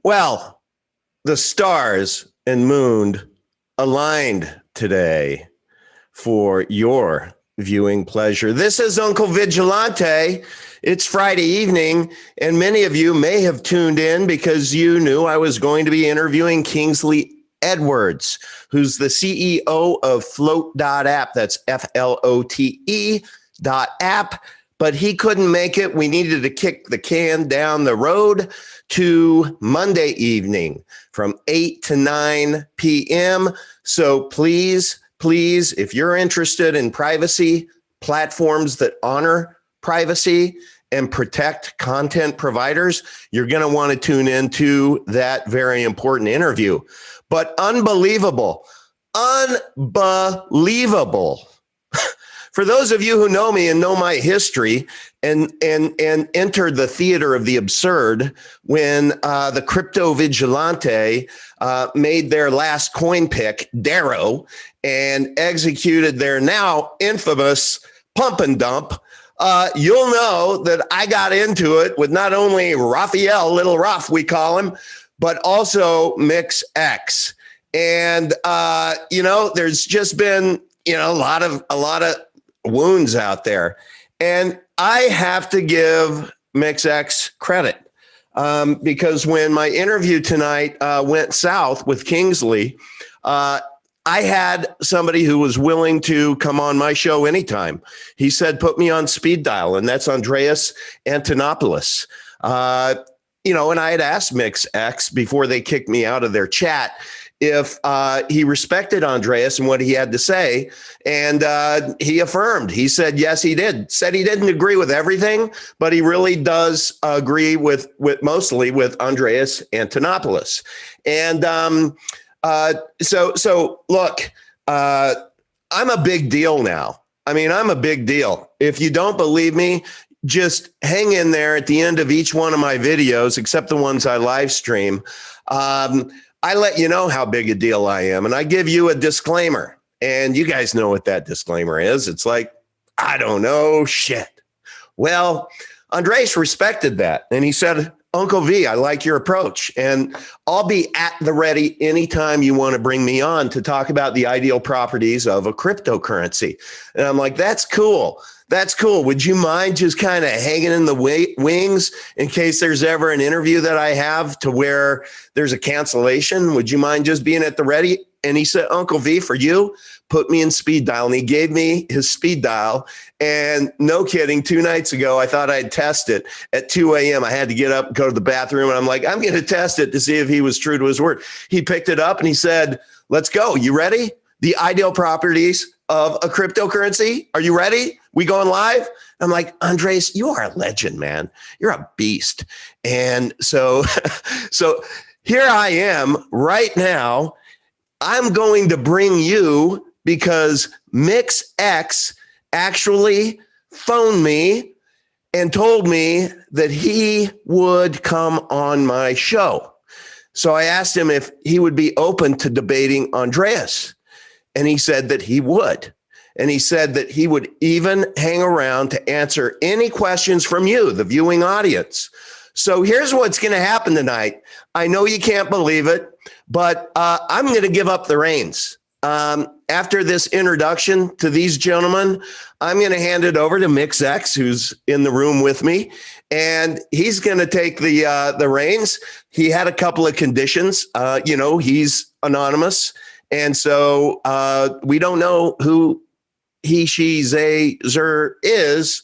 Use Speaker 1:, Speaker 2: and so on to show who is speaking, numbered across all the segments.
Speaker 1: Well, the stars and moon aligned today for your viewing pleasure. This is Uncle Vigilante. It's Friday evening, and many of you may have tuned in because you knew I was going to be interviewing Kingsley Edwards, who's the CEO of Flote.app. That's FLOTE.app. But he couldn't make it. We needed to kick the can down the road to Monday evening from 8 to 9 p.m. So please, if you're interested in privacy, platforms that honor privacy and protect content providers, you're going to want to tune into that very important interview. But unbelievable. For those of you who know me and know my history and entered the theater of the absurd when the crypto vigilante made their last coin pick, DERO, and executed their now infamous pump and dump, you'll know that I got into it with not only Raphael, Little Ruff, we call him, but also Mix.X. And, there's just been, a lot of wounds out there. And I have to give Mix.X credit because when my interview tonight went south with Kingsley, I had somebody who was willing to come on my show anytime. He said, put me on speed dial, and that's Andreas Antonopoulos. And I had asked Mix.X before they kicked me out of their chat if he respected Andreas and what he had to say. And he affirmed. He said, yes, he did. Said he didn't agree with everything, but he really does agree with mostly with Andreas Antonopoulos. And so look, I'm a big deal now. I mean, I'm a big deal. If you don't believe me, just hang in there at the end of each one of my videos, except the ones I live stream. I let you know how big a deal I am, and I give you a disclaimer, and you guys know what that disclaimer is. It's like, I don't know shit. Well, Andres respected that, and he said, Uncle V, I like your approach, and I'll be at the ready anytime you want to bring me on to talk about the ideal properties of a cryptocurrency. And I'm like, that's cool. That's cool. Would you mind just kind of hanging in the wings in case there's ever an interview that I have to where there's a cancellation? Would you mind just being at the ready? And he said, Uncle V, for you, put me in speed dial. And he gave me his speed dial. And no kidding, 2 nights ago, I thought I'd test it at 2 a.m. I had to get up, go to the bathroom. And I'm like, I'm going to test it to see if he was true to his word. He picked it up and he said, let's go. You ready? The ideal properties of a cryptocurrency. Are you ready? We going live? I'm like, Andres, you are a legend, man. You're a beast. And so here I am right now. I'm going to bring you because Mix.X actually phoned me and told me that he would come on my show. So I asked him if he would be open to debating Andreas. And he said that he would. And he said that he would even hang around to answer any questions from you, the viewing audience. So here's what's going to happen tonight. I know you can't believe it, but I'm going to give up the reins. After this introduction to these gentlemen, I'm going to hand it over to Mix.X, who's in the room with me, and he's going to take the reins. He had a couple of conditions. He's anonymous. And so we don't know who he, she, they, zer is.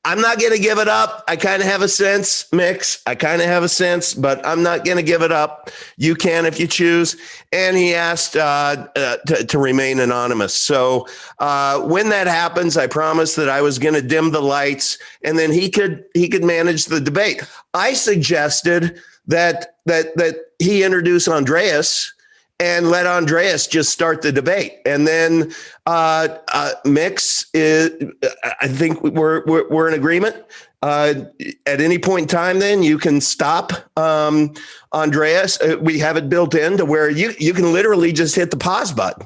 Speaker 1: I'm not going to give it up. I kind of have a sense, Mix. I kind of have a sense, but I'm not going to give it up. You can if you choose. And he asked to remain anonymous. So when that happens, I promised that I was going to dim the lights, and then he could manage the debate. I suggested that he introduce Andreas and let Andreas just start the debate. And then Mix is, I think we're in agreement. At any point in time, then you can stop Andreas. We have it built in to where you can literally just hit the pause button,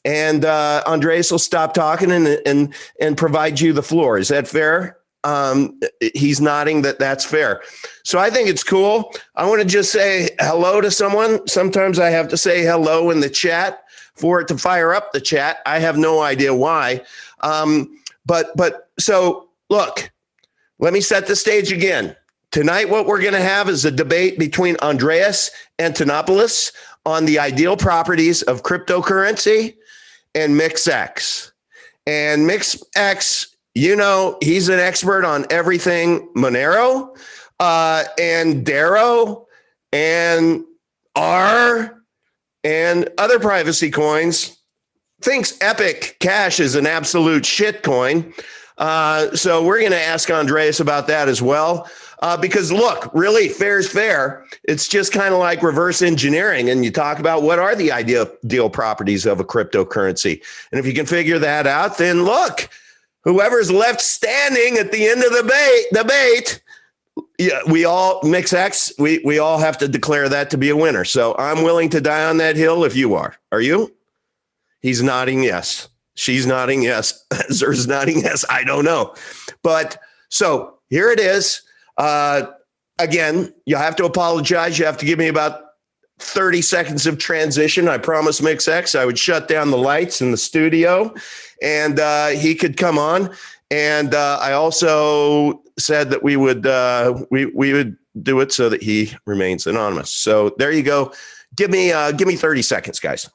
Speaker 1: and Andreas will stop talking and provide you the floor. Is that fair? He's nodding that's fair. So I think it's cool. I want to just say hello to someone. Sometimes I have to say hello in the chat for it to fire up the chat. I have no idea why. But so look, let me set the stage again. Tonight, what we're going to have is a debate between Andreas Antonopoulos on the ideal properties of cryptocurrency and Mix.X. And Mix.X, you know, he's an expert on everything Monero and DERO and R and other privacy coins. Thinks Epic Cash is an absolute shit coin. So we're going to ask Andreas about that as well. Because look, really, fair is fair. It's just kind of like reverse engineering. And you talk about what are the ideal properties of a cryptocurrency. And if you can figure that out, then look, whoever's left standing at the end of the debate, yeah, we all, Mix.X, we all have to declare that to be a winner. So I'm willing to die on that hill if you are. Are you? He's nodding yes. She's nodding yes. Zer's nodding yes. I don't know. But so here it is. Again, you have to apologize. You have to give me about 30 seconds of transition. I promised Mix.X I would shut down the lights in the studio and he could come on. And I also said that we would do it so that he remains anonymous. So there you go. Give me 30 seconds, guys.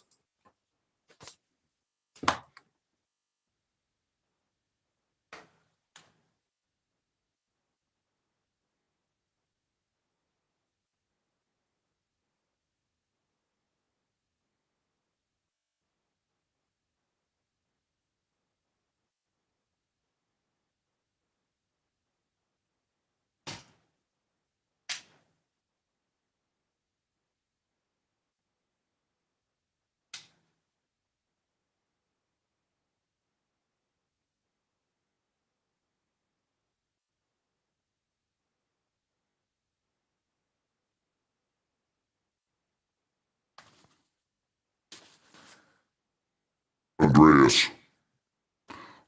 Speaker 2: Andreas,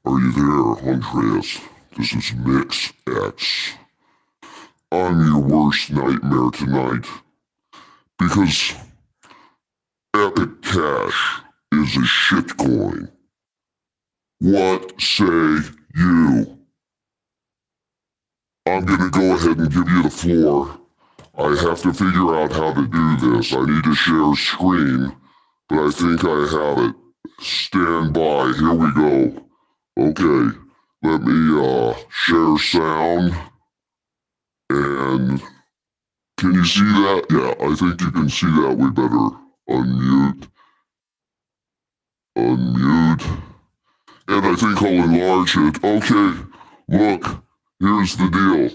Speaker 2: are you there, Andreas? This is Mix.X. I'm your worst nightmare tonight because Epic Cash is a shitcoin. What say you? I'm gonna go ahead and give you the floor. I have to figure out how to do this. I need to share screen, but I think I have it. Stand by. Here we go. Okay, let me share sound. And can you see that? Yeah, I think you can see that. We better unmute. Unmute. And I think I'll enlarge it. Okay, look, here's the deal.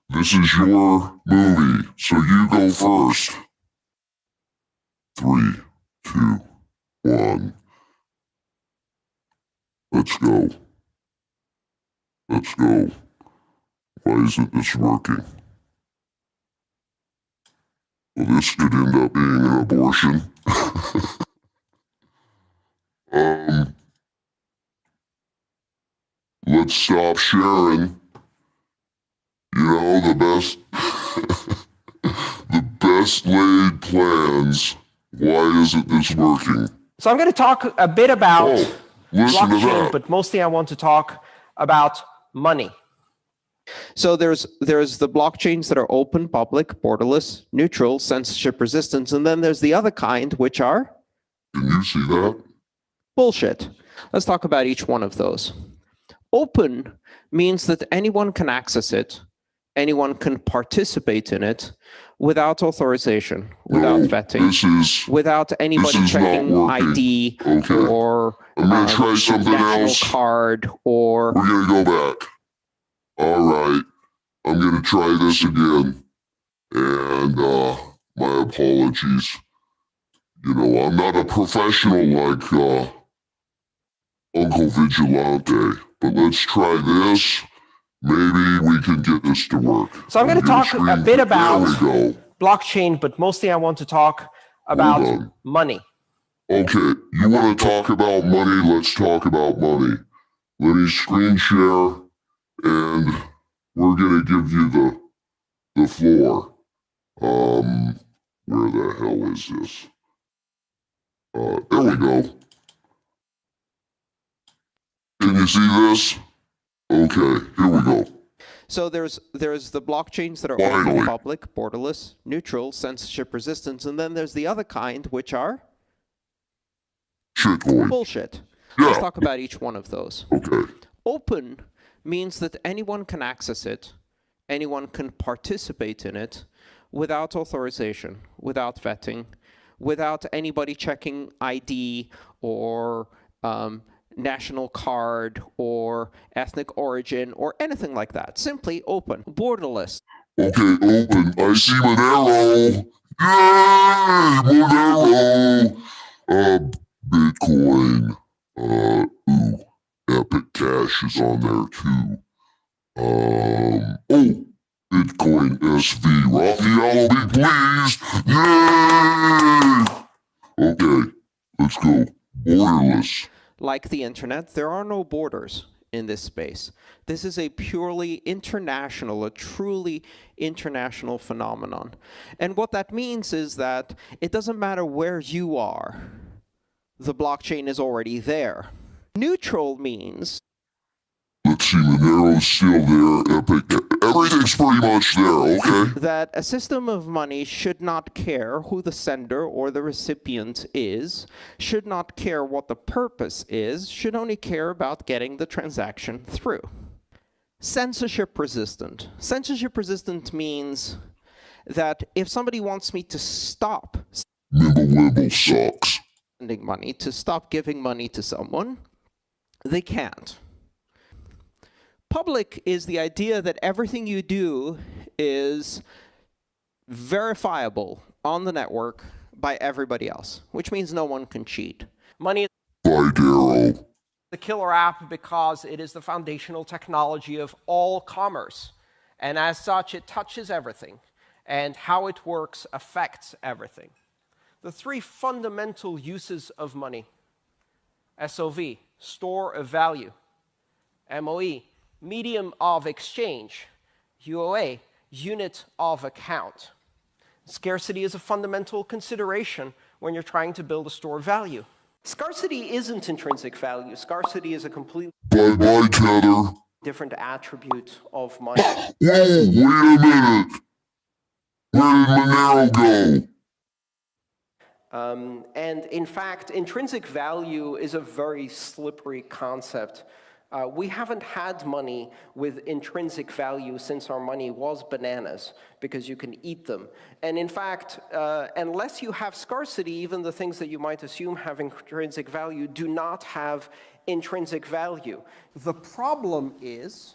Speaker 2: This is your movie, so you go first. 3, 2, 1. Let's go. Let's go. Why isn't this working? Well, this could end up being an abortion. Let's stop sharing. You know, the best laid plans. Why isn't this working?
Speaker 3: So I'm going to talk a bit about
Speaker 2: blockchain,
Speaker 3: but mostly I want to talk about money. So there's the blockchains that are open, public, borderless, neutral, censorship resistant, and then there's the other kind, which are?
Speaker 2: Can you see that?
Speaker 3: Bullshit. Let's talk about each one of those. Open means that anyone can access it, anyone can participate in it without authorization, without vetting, without anybody checking ID or
Speaker 2: I'm gonna try something else.
Speaker 3: Card or.
Speaker 2: We're gonna go back. All right, I'm gonna try this again, and my apologies. You know, I'm not a professional like Uncle Vigilante, but let's try this. Maybe we can get this to work.
Speaker 3: So I'm going to talk a bit about blockchain, but mostly I want to talk about money.
Speaker 2: Okay, you want to talk about money? Let's talk about money. Let me screen share, and we're going to give you the floor. Where the hell is this? There we go. Can you see this? Okay, here we go.
Speaker 3: So there's the blockchains that are
Speaker 2: Finally.
Speaker 3: open, public, borderless, neutral, censorship resistant, and then there's the other kind, which are
Speaker 2: Shitcoin.
Speaker 3: bullshit.
Speaker 2: Yeah.
Speaker 3: Let's talk about each one of those.
Speaker 2: Okay.
Speaker 3: Open means that anyone can access it, anyone can participate in it without authorization, without vetting, without anybody checking ID or national card or ethnic origin or anything like that. Simply open, borderless.
Speaker 2: Okay, open. I see Monero. Yay! Monero. Bitcoin. Ooh. Epic Cash is on there too. Oh. Bitcoin SV. Raphael, big please. Yay! Okay. Let's go. Borderless.
Speaker 3: Like the internet, there are no borders in this space. This is a purely international, a truly international phenomenon. And what that means is that it doesn't matter where you are, the blockchain is already there. Neutral means...
Speaker 2: Let's see, Monero's still there. Epic. Everything's pretty much there, okay?
Speaker 3: that a system of money should not care who the sender or the recipient is, should not care what the purpose is, should only care about getting the transaction through. Censorship resistant. Censorship resistant means that if somebody wants me to stop
Speaker 2: Mibble sucks.
Speaker 3: sending money, to stop giving money to someone, they can't. Public is the idea that everything you do is verifiable on the network by everybody else, which means no one can cheat.
Speaker 4: Money is
Speaker 2: By DERO.
Speaker 4: the killer app because it is the foundational technology of all commerce. And as such, it touches everything. And how it works affects everything. The three fundamental uses of money: SOV, store of value; MOE, medium of exchange; UOA, unit of account. Scarcity is a fundamental consideration when you're trying to build a store of value. Scarcity isn't intrinsic value. Scarcity is a completely
Speaker 2: Bye-bye, Tether.
Speaker 4: different attribute of money.
Speaker 2: Whoa, wait a minute. Where did Monero go?
Speaker 4: And in fact, intrinsic value is a very slippery concept. We haven't had money with intrinsic value since our money was bananas, because you can eat them. And in fact, unless you have scarcity, even the things that you might assume have intrinsic value do not have intrinsic value. The problem is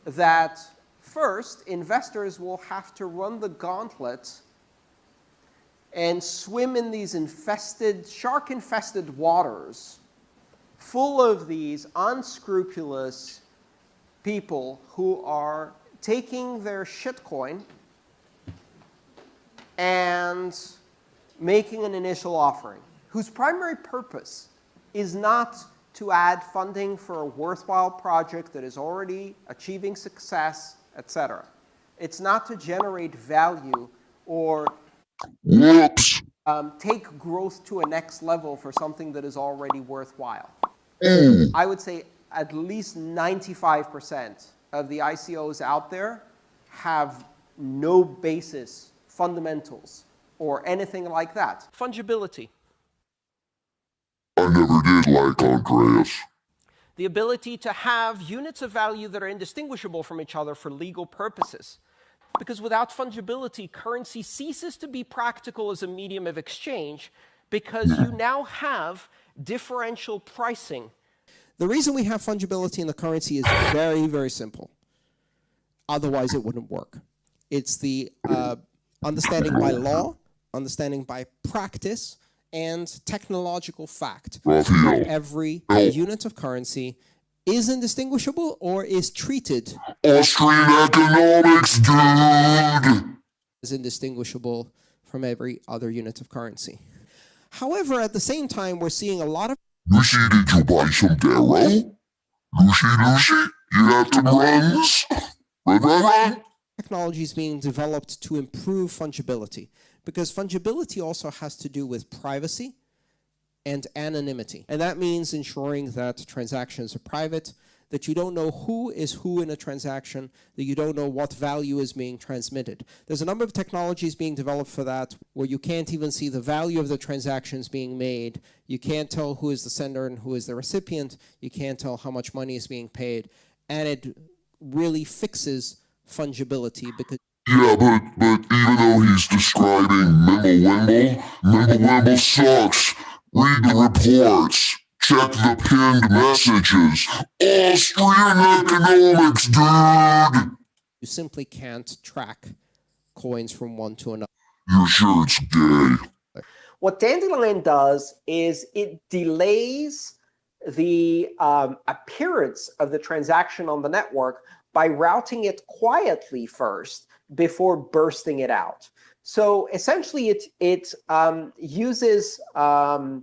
Speaker 4: that first, investors will have to run the gauntlet and swim in these shark-infested waters full of these unscrupulous people who are taking their shitcoin and making an initial offering, whose primary purpose is not to add funding for a worthwhile project that is already achieving success, etc. It's not to generate value or
Speaker 2: Whoops.
Speaker 4: take growth to a next level for something that is already worthwhile. I would say at least 95% of the ICOs out there have no basis, fundamentals, or anything like that. Fungibility.
Speaker 2: I never did like Andreas.
Speaker 4: The ability to have units of value that are indistinguishable from each other for legal purposes. Because without fungibility, currency ceases to be practical as a medium of exchange, because you now have differential pricing.
Speaker 5: The reason we have fungibility in the currency is very, very simple. Otherwise, it wouldn't work. It's the understanding by law, understanding by practice, and technological fact.
Speaker 2: Raphael.
Speaker 5: Every unit of currency is indistinguishable or is treated
Speaker 2: Austrian economics, dude.
Speaker 5: as indistinguishable from every other unit of currency. However, at the same time, we're seeing a lot of
Speaker 2: Lucy, did you buy some DERO? Lucy? You have to run.
Speaker 5: Technology is being developed to improve fungibility, because fungibility also has to do with privacy and anonymity. And that means ensuring that transactions are private, that you don't know who is who in a transaction, that you don't know what value is being transmitted. There's a number of technologies being developed for that, where you can't even see the value of the transactions being made. You can't tell who is the sender and who is the recipient. You can't tell how much money is being paid. And it really fixes fungibility, because
Speaker 2: Yeah, but even though he's describing Mimblewimble sucks. Read the reports. Check the pinned messages. Austrian economics, dude!
Speaker 5: you simply can't track coins from one to another.
Speaker 2: You're sure it's gay?
Speaker 4: What Dandelion does is it delays the appearance of the transaction on the network by routing it quietly first before bursting it out. So essentially, it uses...
Speaker 2: I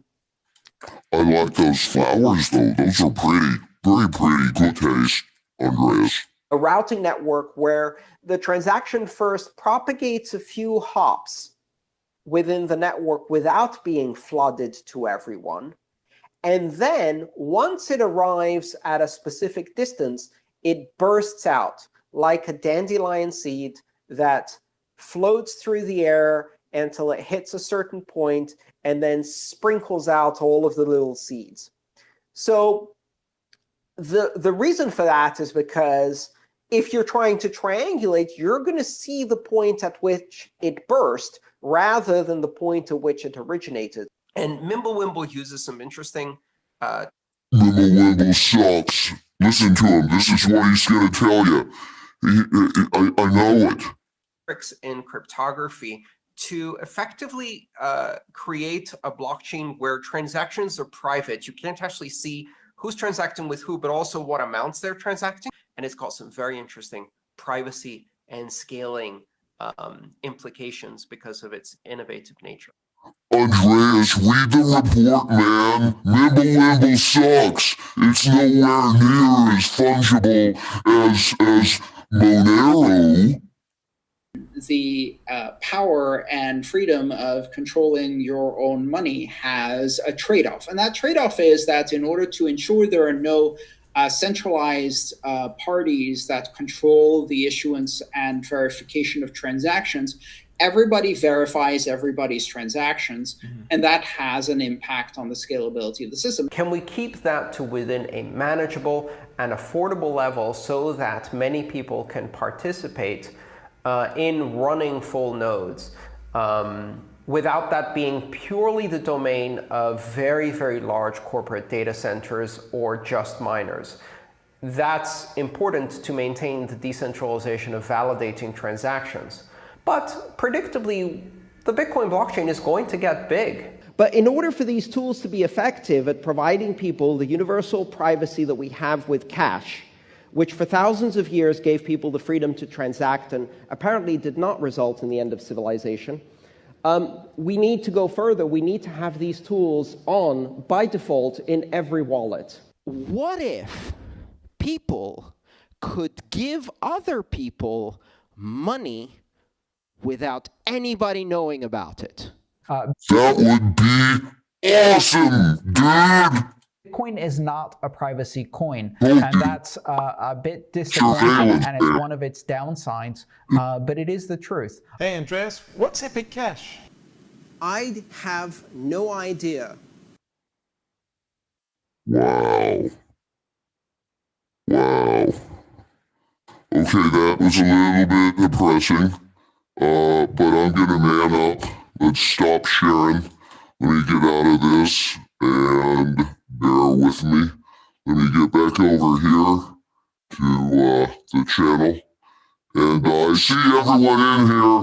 Speaker 2: like those flowers, though. Those are pretty. Very pretty. Good taste, Andreas.
Speaker 4: a routing network where the transaction first propagates a few hops within the network without being flooded to everyone. And then once it arrives at a specific distance, it bursts out like a dandelion seed that floats through the air until it hits a certain point and then sprinkles out all of the little seeds. So the reason for that is because if you're trying to triangulate, you're going to see the point at which it burst rather than the point at which it originated. And Mimblewimble uses some interesting...
Speaker 2: Mimblewimble sucks. Listen to him. This is what he's going to tell you. I know it.
Speaker 4: Tricks in cryptography to effectively create a blockchain where transactions are private. You can't actually see who's transacting with who, but also what amounts they're transacting. And it's got some very interesting privacy and scaling implications because of its innovative nature.
Speaker 2: Andreas, read the report, man. Mimblewimble sucks. It's nowhere near as fungible as Monero.
Speaker 6: The power and freedom of controlling your own money has a trade-off. And that trade-off is that in order to ensure there are no centralized parties that control the issuance and verification of transactions, everybody verifies everybody's transactions, and that has an impact on the scalability of the system.
Speaker 4: Can we keep that to within a manageable and affordable level so that many people can participate in running full nodes without that being purely the domain of very, very large corporate data centers or just miners? That's important to maintain the decentralization of validating transactions. But predictably, the Bitcoin blockchain is going to get big.
Speaker 7: But in order for these tools to be effective at providing people the universal privacy that we have with cash, which for thousands of years gave people the freedom to transact and apparently did not result in the end of civilization, we need to go further. We need to have these tools on, by default, in every wallet.
Speaker 3: What if people could give other people money without anybody knowing about it?
Speaker 2: That would be awesome, dude!
Speaker 8: Bitcoin is not a privacy coin, and that's a bit disappointing, and it's one of its downsides, but it is the truth.
Speaker 9: Hey, Andreas, what's Epic Cash?
Speaker 5: I have no idea.
Speaker 2: Wow. Wow. Okay, that was a little bit depressing, but I'm gonna man up. Let's stop sharing. Let me get out of this, and bear with me. Let me get back over here to the channel. And I see everyone in here.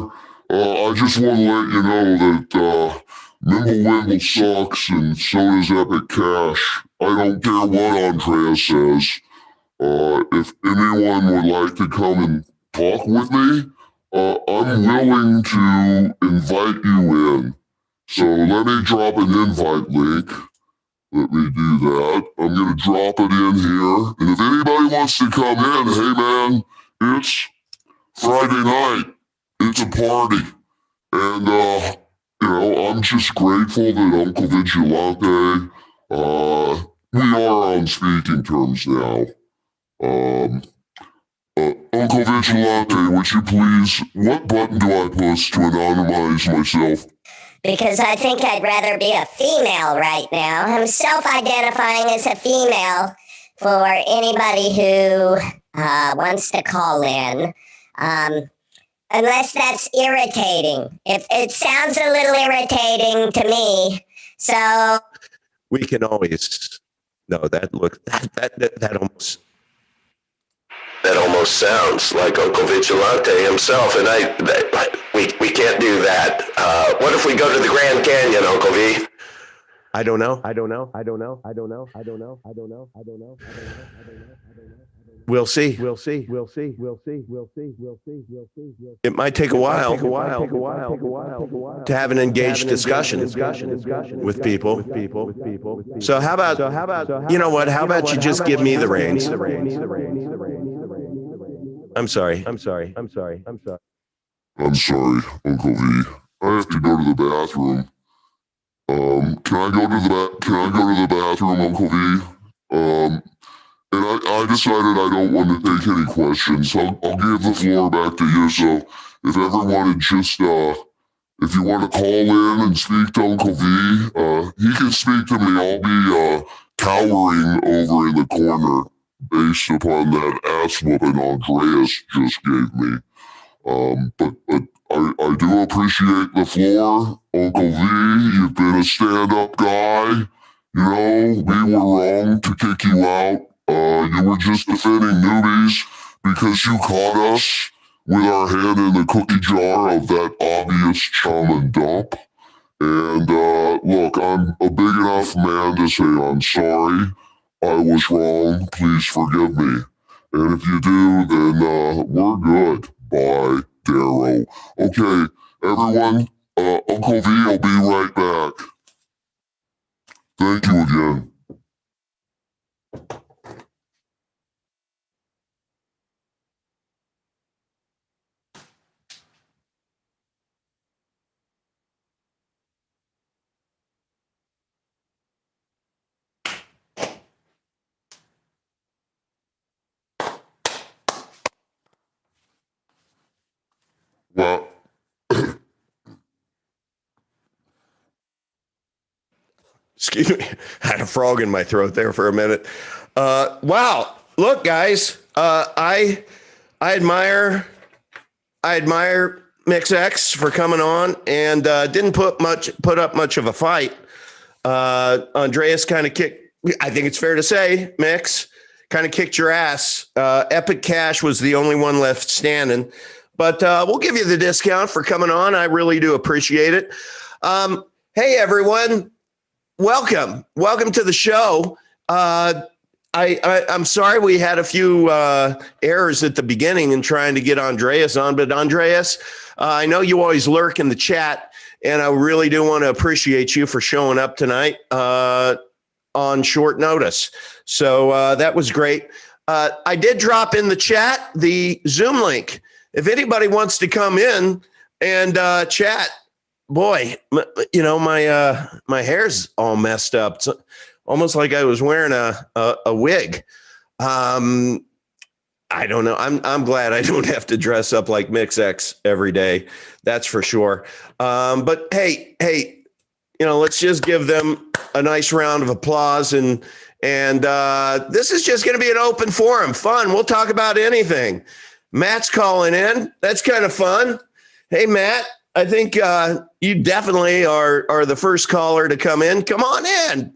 Speaker 2: I just want to let you know that Mimblewimble sucks, and so does Epic Cash. I don't care what Andreas says. If anyone would like to come and talk with me, I'm willing to invite you in. So let me drop an invite link. Let me do that. I'm going to drop it in here. And if anybody wants to come in, hey man, it's Friday night. It's a party. And, I'm just grateful that Uncle Vigilante, we are on speaking terms now. Uncle Vigilante, would you please, what button do I push to anonymize myself?
Speaker 10: Because I think I'd rather be a female right now. I'm self-identifying as a female for anybody who wants to call in. Unless that's irritating. If it sounds a little irritating to me, so
Speaker 1: We can always. No, that almost sounds like Uncle Vigilante himself, and we can't do that. What if we go to the Grand Canyon, Uncle V? I don't know. We'll see. It might take a while to have an engaged discussion with people. So how about, you know what? How about you just give me the reins? I'm sorry, Uncle V.
Speaker 2: I have to go to the bathroom. Can I go to the bathroom, Uncle V? And I decided I don't want to take any questions. I'll give the floor back to you. So if everyone would just, if you want to call in and speak to Uncle V, he can speak to me. I'll be cowering over in the corner based upon that ass whooping Andreas just gave me. But I do appreciate the floor, Uncle V. You've been a stand-up guy. You know, we were wrong to kick you out. You were just defending newbies because you caught us with our hand in the cookie jar of that obvious Chum-And-Dump. And look, I'm a big enough man to say I'm sorry. I was wrong. Please forgive me. And if you do, then we're good. Bye, DERO. Okay, everyone, Uncle V will be right back. Thank you again. Well,
Speaker 1: excuse me, I had a frog in my throat there for a minute. Wow, look, guys, I admire Mix.X for coming on and didn't put up much of a fight. Andreas kind of kicked. I think it's fair to say, Mix kind of kicked your ass. Epic Cash was the only one left standing. But we'll give you the discount for coming on. I really do appreciate it. Hey, everyone. Welcome to the show. I'm sorry we had a few errors at the beginning in trying to get Andreas on. But Andreas, I know you always lurk in the chat, and I really do want to appreciate you for showing up tonight on short notice. So that was great. I did drop in the chat the Zoom link. If anybody wants to come in and chat, boy, you know, my hair's all messed up. It's almost like I was wearing a wig. I don't know. I'm glad I don't have to dress up like Mix.X every day. That's for sure. But hey, you know, let's just give them a nice round of applause. And this is just going to be an open forum, fun. We'll talk about anything. Matt's calling in. That's kind of fun. Hey, Matt, I think you definitely are the first caller to come in. Come on in,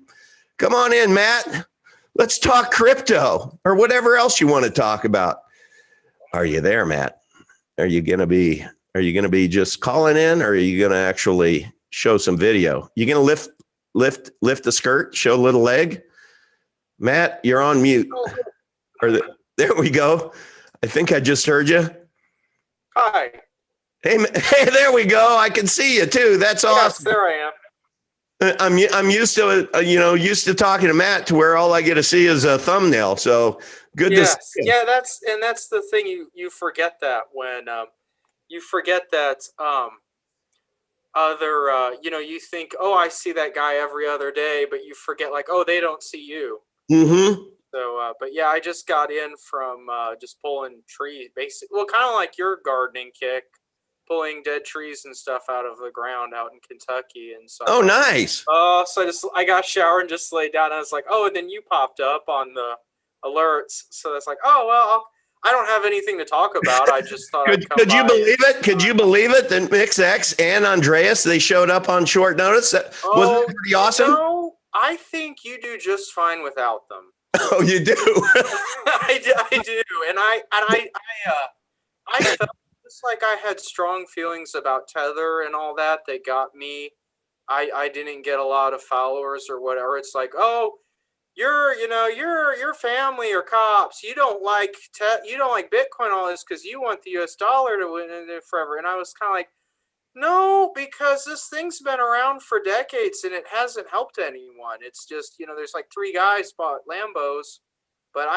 Speaker 1: Matt. Let's talk crypto or whatever else you want to talk about. Are you there, Matt? Are you gonna be just calling in, or are you gonna actually show some video? You gonna lift the skirt, show a little leg? Matt, you're on mute. There we go. I think I just heard you.
Speaker 9: Hi.
Speaker 1: Hey, there we go. I can see you too. That's awesome.
Speaker 9: Yes, there I am.
Speaker 1: I'm used to used to talking to Matt to where all I get to see is a thumbnail. So good to see you.
Speaker 11: Yeah, that's the thing. You forget that when you forget that you think, oh, I see that guy every other day, but you forget like, oh, they don't see you.
Speaker 1: Mm-hmm.
Speaker 11: So, but yeah, I just got in from just pulling trees, basically. Well, kind of like your gardening kick, pulling dead trees and stuff out of the ground out in Kentucky. And so,
Speaker 1: nice.
Speaker 11: So I got a shower and just laid down. And I was like, oh, and then you popped up on the alerts. So it's like, oh well, I don't have anything to talk about. I just thought.
Speaker 1: Could you believe it? Could you believe it that Mix.X and Andreas, they showed up on short notice? Wasn't it pretty awesome?
Speaker 11: No, I think you do just fine without them.
Speaker 1: Oh, you do?
Speaker 11: I do, and I felt just like I had strong feelings about Tether and all that. They got me. I didn't get a lot of followers or whatever. It's like, oh, your family or cops. You don't like Bitcoin, all this because you want the U.S. dollar to win forever. And I was kind of like, no, because this thing's been around for decades and it hasn't helped anyone. It's just, there's like 3 guys bought Lambos, but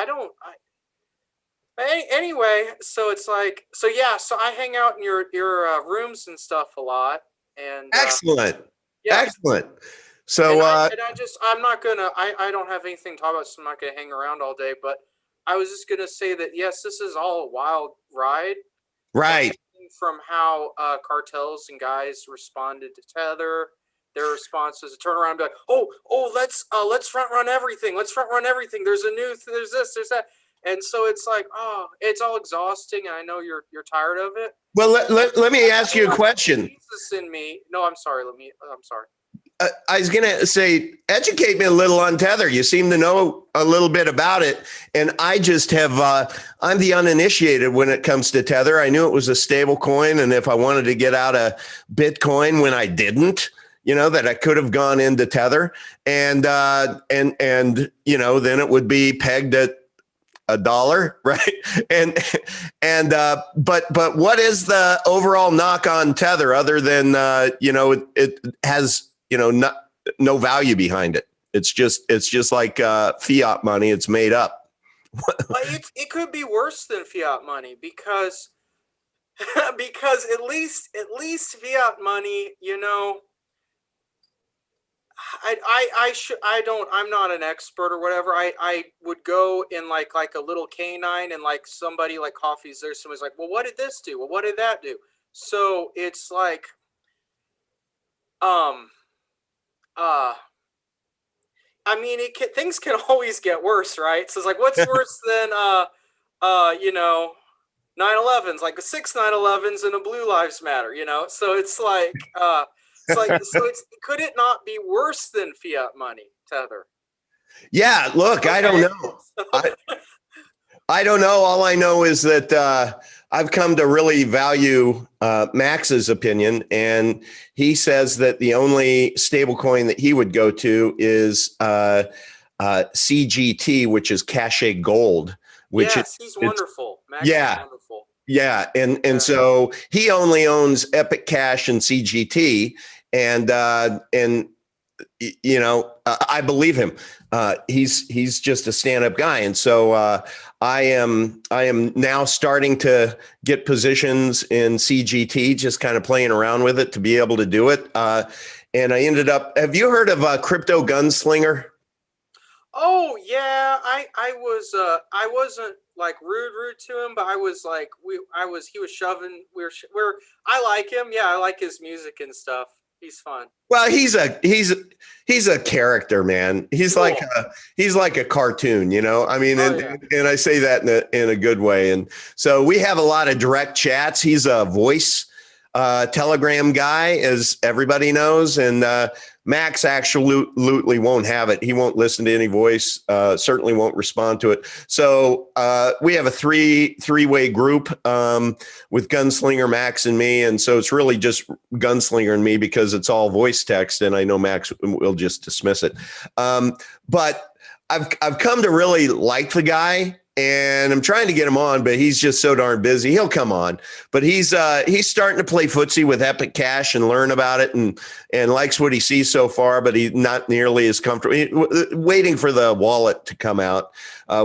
Speaker 11: anyway, so it's like, so yeah, so I hang out in your rooms and stuff a lot. And
Speaker 1: excellent.
Speaker 11: Yeah.
Speaker 1: Excellent. So,
Speaker 11: I don't have anything to talk about, so I'm not going to hang around all day, but I was just going to say that, yes, this is all a wild ride.
Speaker 1: Right.
Speaker 11: From how cartels and guys responded to Tether, their responses to turn around and be like, oh, let's front run everything. Let's front run everything. There's there's this, there's that. And so it's like, oh, it's all exhausting. And I know you're tired of it.
Speaker 1: Well, let me ask you a question.
Speaker 11: Jesus in me. No, I'm sorry. I'm sorry.
Speaker 1: I was going to say, educate me a little on Tether. You seem to know a little bit about it. And I just have, I'm the uninitiated when it comes to Tether. I knew it was a stable coin. And if I wanted to get out of Bitcoin when I didn't, that I could have gone into Tether and then it would be pegged at $1, right? But what is the overall knock on Tether other than, it has, no value behind it. It's just like fiat money. It's made up.
Speaker 11: Well, it could be worse than fiat money because at least fiat money, I'm not an expert or whatever. I would go in like a little canine and like somebody like coffee's there. Somebody's like, well, what did this do? Well, what did that do? So it's like, things can always get worse, right? So it's like, what's worse than 9/11s, like the 6 9/11s and a Blue Lives Matter, So it's like, could it not be worse than fiat money, Tether?
Speaker 1: Yeah, look, I don't know. I don't know. All I know is that I've come to really value Max's opinion, and he says that the only stable coin that he would go to is CGT, which is Cache Gold.
Speaker 11: He's wonderful. Max is wonderful.
Speaker 1: Yeah, and so he only owns Epic Cash and CGT, and I believe him. He's just a stand-up guy, and so I am now starting to get positions in CGT, just kind of playing around with it to be able to do it. And I ended up. Have you heard of Crypto Gunslinger?
Speaker 11: Oh yeah, I wasn't like rude to him, but I was like he was shoving. I like him. Yeah, I like his music and stuff. He's fun.
Speaker 1: Well, he's a character, man. He's cool. He's like a cartoon, I mean, and I say that in a good way. And so we have a lot of direct chats. He's a voice Telegram guy, as everybody knows, and Max absolutely won't have it. He won't listen to any voice, certainly won't respond to it. So we have a three-way group with Gunslinger, Max, and me. And so it's really just Gunslinger and me because it's all voice text, and I know Max will just dismiss it. But I've come to really like the guy. and I'm trying to get him on, but he's just so darn busy. He'll come on, but he's starting to play footsie with Epic Cash and learn about it, and likes what he sees so far, but he's not nearly as comfortable. Waiting for the wallet to come out,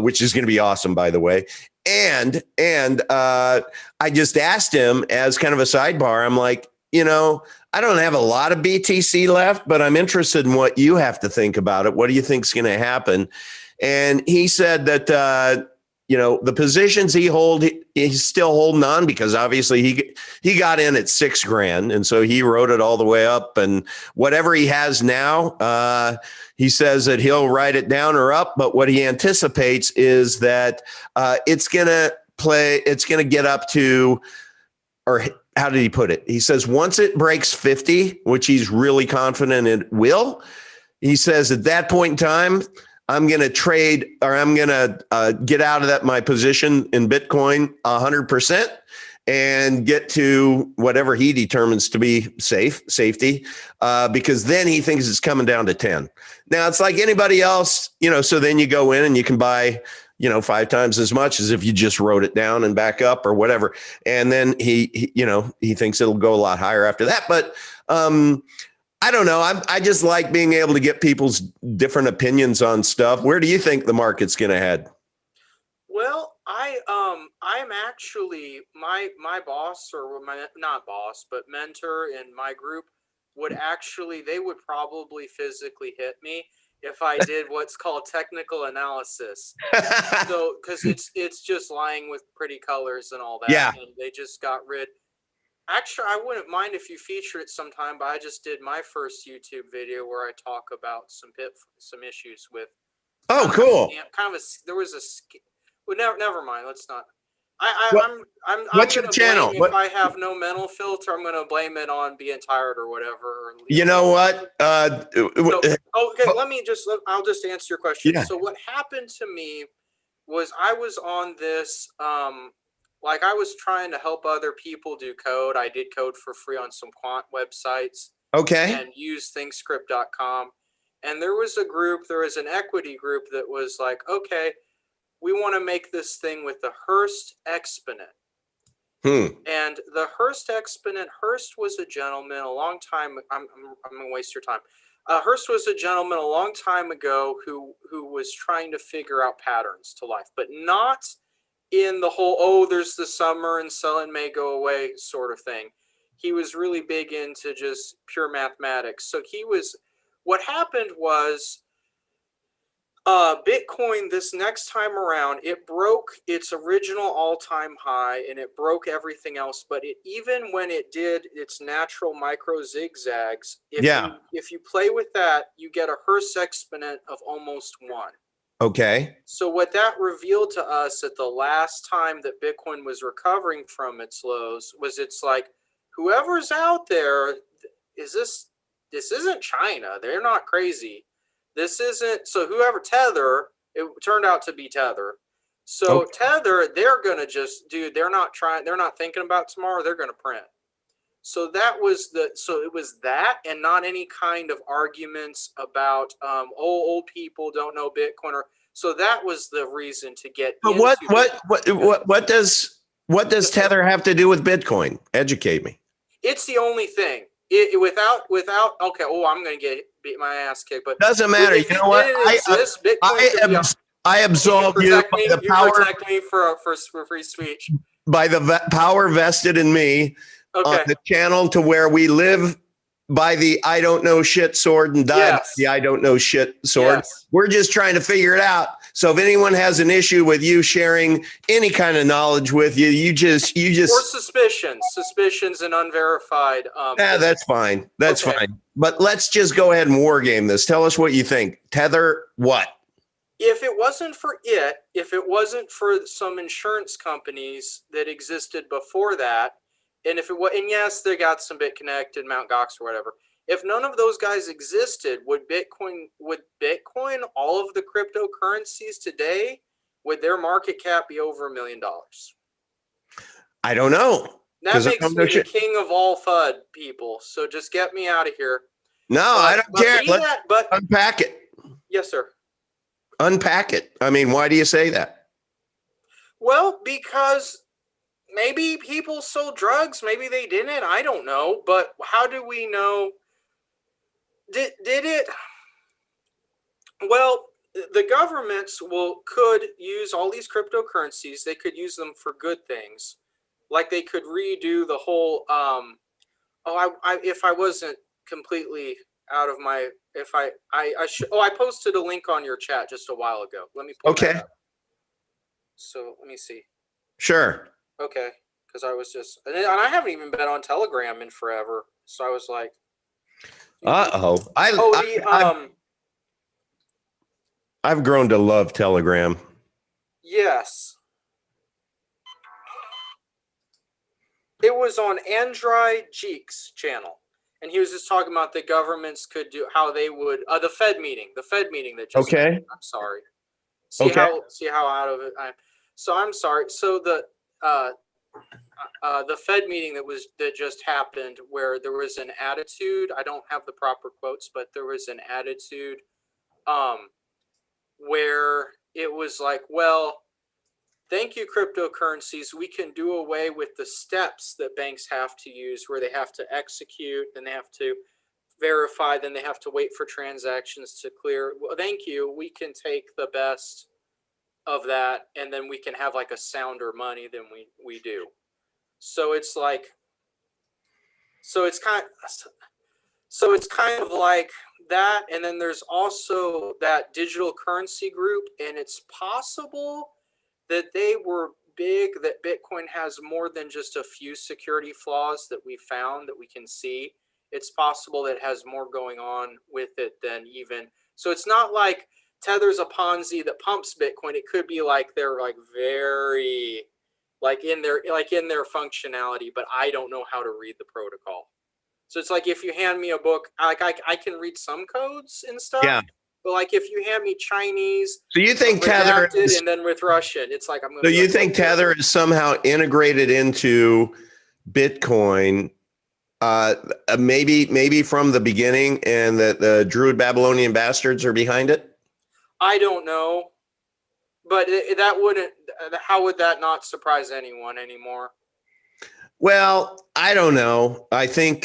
Speaker 1: which is going to be awesome, by the way. And I just asked him as kind of a sidebar. I'm like, I don't have a lot of BTC left, but I'm interested in what you have to think about it. What do you think is going to happen? And he said that, the positions he's still holding on, because obviously he got in at $6,000. And so he rode it all the way up, and whatever he has now, he says that he'll write it down or up. But what he anticipates is that it's going to get up to, or how did he put it? He says, once it breaks 50, which he's really confident it will, he says at that point in time, I'm going to trade, or I'm going to get out of my position in Bitcoin 100% and get to whatever he determines to be safety, because then he thinks it's coming down to 10. Now it's like anybody else, so then you go in and you can buy, 5 times as much as if you just wrote it down and back up or whatever. And then he thinks it'll go a lot higher after that. But I don't know. I just like being able to get people's different opinions on stuff. Where do you think the market's going to head?
Speaker 11: Well, I'm actually my boss, or my not boss, but mentor in my group they would probably physically hit me if I did what's called technical analysis. So, because it's just lying with pretty colors and all that.
Speaker 1: Yeah. And
Speaker 11: they just got rid. Actually, I wouldn't mind if you featured it sometime, but I just did my first YouTube video where I talk about some issues with.
Speaker 1: Oh, cool.
Speaker 11: There was a. Well, never mind. Let's not.
Speaker 1: What's your channel?
Speaker 11: If I have no mental filter, I'm going to blame it on being tired or whatever.
Speaker 1: You know what?
Speaker 11: Okay, I'll just answer your question. Yeah. So what happened to me was I was on this, I was trying to help other people do code. I did code for free on some quant websites.
Speaker 1: Okay.
Speaker 11: And use thingscript.com. And there was an equity group that was like, okay, we want to make this thing with the Hurst exponent. And the Hurst exponent, Hurst was a gentleman a long time. I'm going to waste your time. Hurst was a gentleman a long time ago who was trying to figure out patterns to life, but not in the whole, there's the summer and sun may go away sort of thing. He was really big into just pure mathematics. So what happened was, Bitcoin this next time around, it broke its original all-time high and it broke everything else. But even when it did its natural micro zigzags, if you play with that, you get a Hurst exponent of almost 1.
Speaker 1: Okay. So
Speaker 11: what that revealed to us at the last time that Bitcoin was recovering from its lows was it's like, whoever's out there, this isn't China. They're not crazy. This isn't, so whoever Tether, it turned out to be Tether. So Tether, they're going to they're not thinking about tomorrow. They're going to print. So it was that, and not any kind of arguments about, old people don't know Bitcoin, so that was the reason to get.
Speaker 1: But what does Tether have to do with Bitcoin? Educate me.
Speaker 11: It's the only thing. Without okay. I'm going to beat my ass kicked, but
Speaker 1: doesn't matter. You know what? I absolve you by the power.
Speaker 11: Protect me for free speech.
Speaker 1: By the power vested in me on the channel, to where we live by the I don't know shit sword and die by the I don't know shit sword. Yes. We're just trying to figure it out. So if anyone has an issue with you sharing any kind of knowledge with you, you just
Speaker 11: or suspicions and unverified.
Speaker 1: That's fine. That's fine. But let's just go ahead and war game this. Tell us what you think. Tether, what?
Speaker 11: If it wasn't for some insurance companies that existed before that, and yes, they got some BitConnect and Mt. Gox or whatever. If none of those guys existed, would Bitcoin, all of the cryptocurrencies today, would their market cap be over $1 million?
Speaker 1: I don't know.
Speaker 11: That makes me the king of all FUD people. So just get me out of here.
Speaker 1: No, I don't care. Let's unpack it.
Speaker 11: Yes, sir.
Speaker 1: Unpack it. I mean, why do you say that?
Speaker 11: Well, because maybe people sold drugs, maybe they didn't. I don't know. But how do we know? Did it? Well, the governments could use all these cryptocurrencies. They could use them for good things, like they could redo the whole. If I wasn't completely out of my, if I posted a link on your chat just a while ago. Let me pull that up. So let me see.
Speaker 1: Sure.
Speaker 11: Okay, because I was just, and I haven't even been on Telegram in forever, so I was like,
Speaker 1: I've grown to love Telegram.
Speaker 11: Yes. It was on Andreas channel, and he was just talking about the governments could do how they would the Fed meeting that just happened. I'm sorry. See how out of it I'm. So I'm sorry. So the Fed meeting that just happened, where there was an attitude. I don't have the proper quotes, but there was an attitude, where it was like, well, thank you, cryptocurrencies. We can do away with the steps that banks have to use, where they have to execute, then they have to verify, then they have to wait for transactions to clear. Well, thank you. We can take the best of that, and then we can have like a sounder money than we do. So it's like, so it's kind of like that. And then there's also that digital currency group, and it's possible that they were big, that Bitcoin has more than just a few security flaws that we found that we can see. It's possible that it has more going on with it than even, so it's not like Tether's a Ponzi that pumps Bitcoin. It could be like they're like very like in their functionality, but I don't know how to read the protocol. So it's like if you hand me a book, like I can read some codes and stuff. Yeah. But like if you hand me Chinese,
Speaker 1: so you think Tether is,
Speaker 11: and then with Russian, it's like I'm going.
Speaker 1: So you think Tether is somehow integrated into Bitcoin, maybe from the beginning, and that the Druid Babylonian bastards are behind it?
Speaker 11: I don't know, but that wouldn't. How would that not surprise anyone anymore?
Speaker 1: Well, I don't know. I think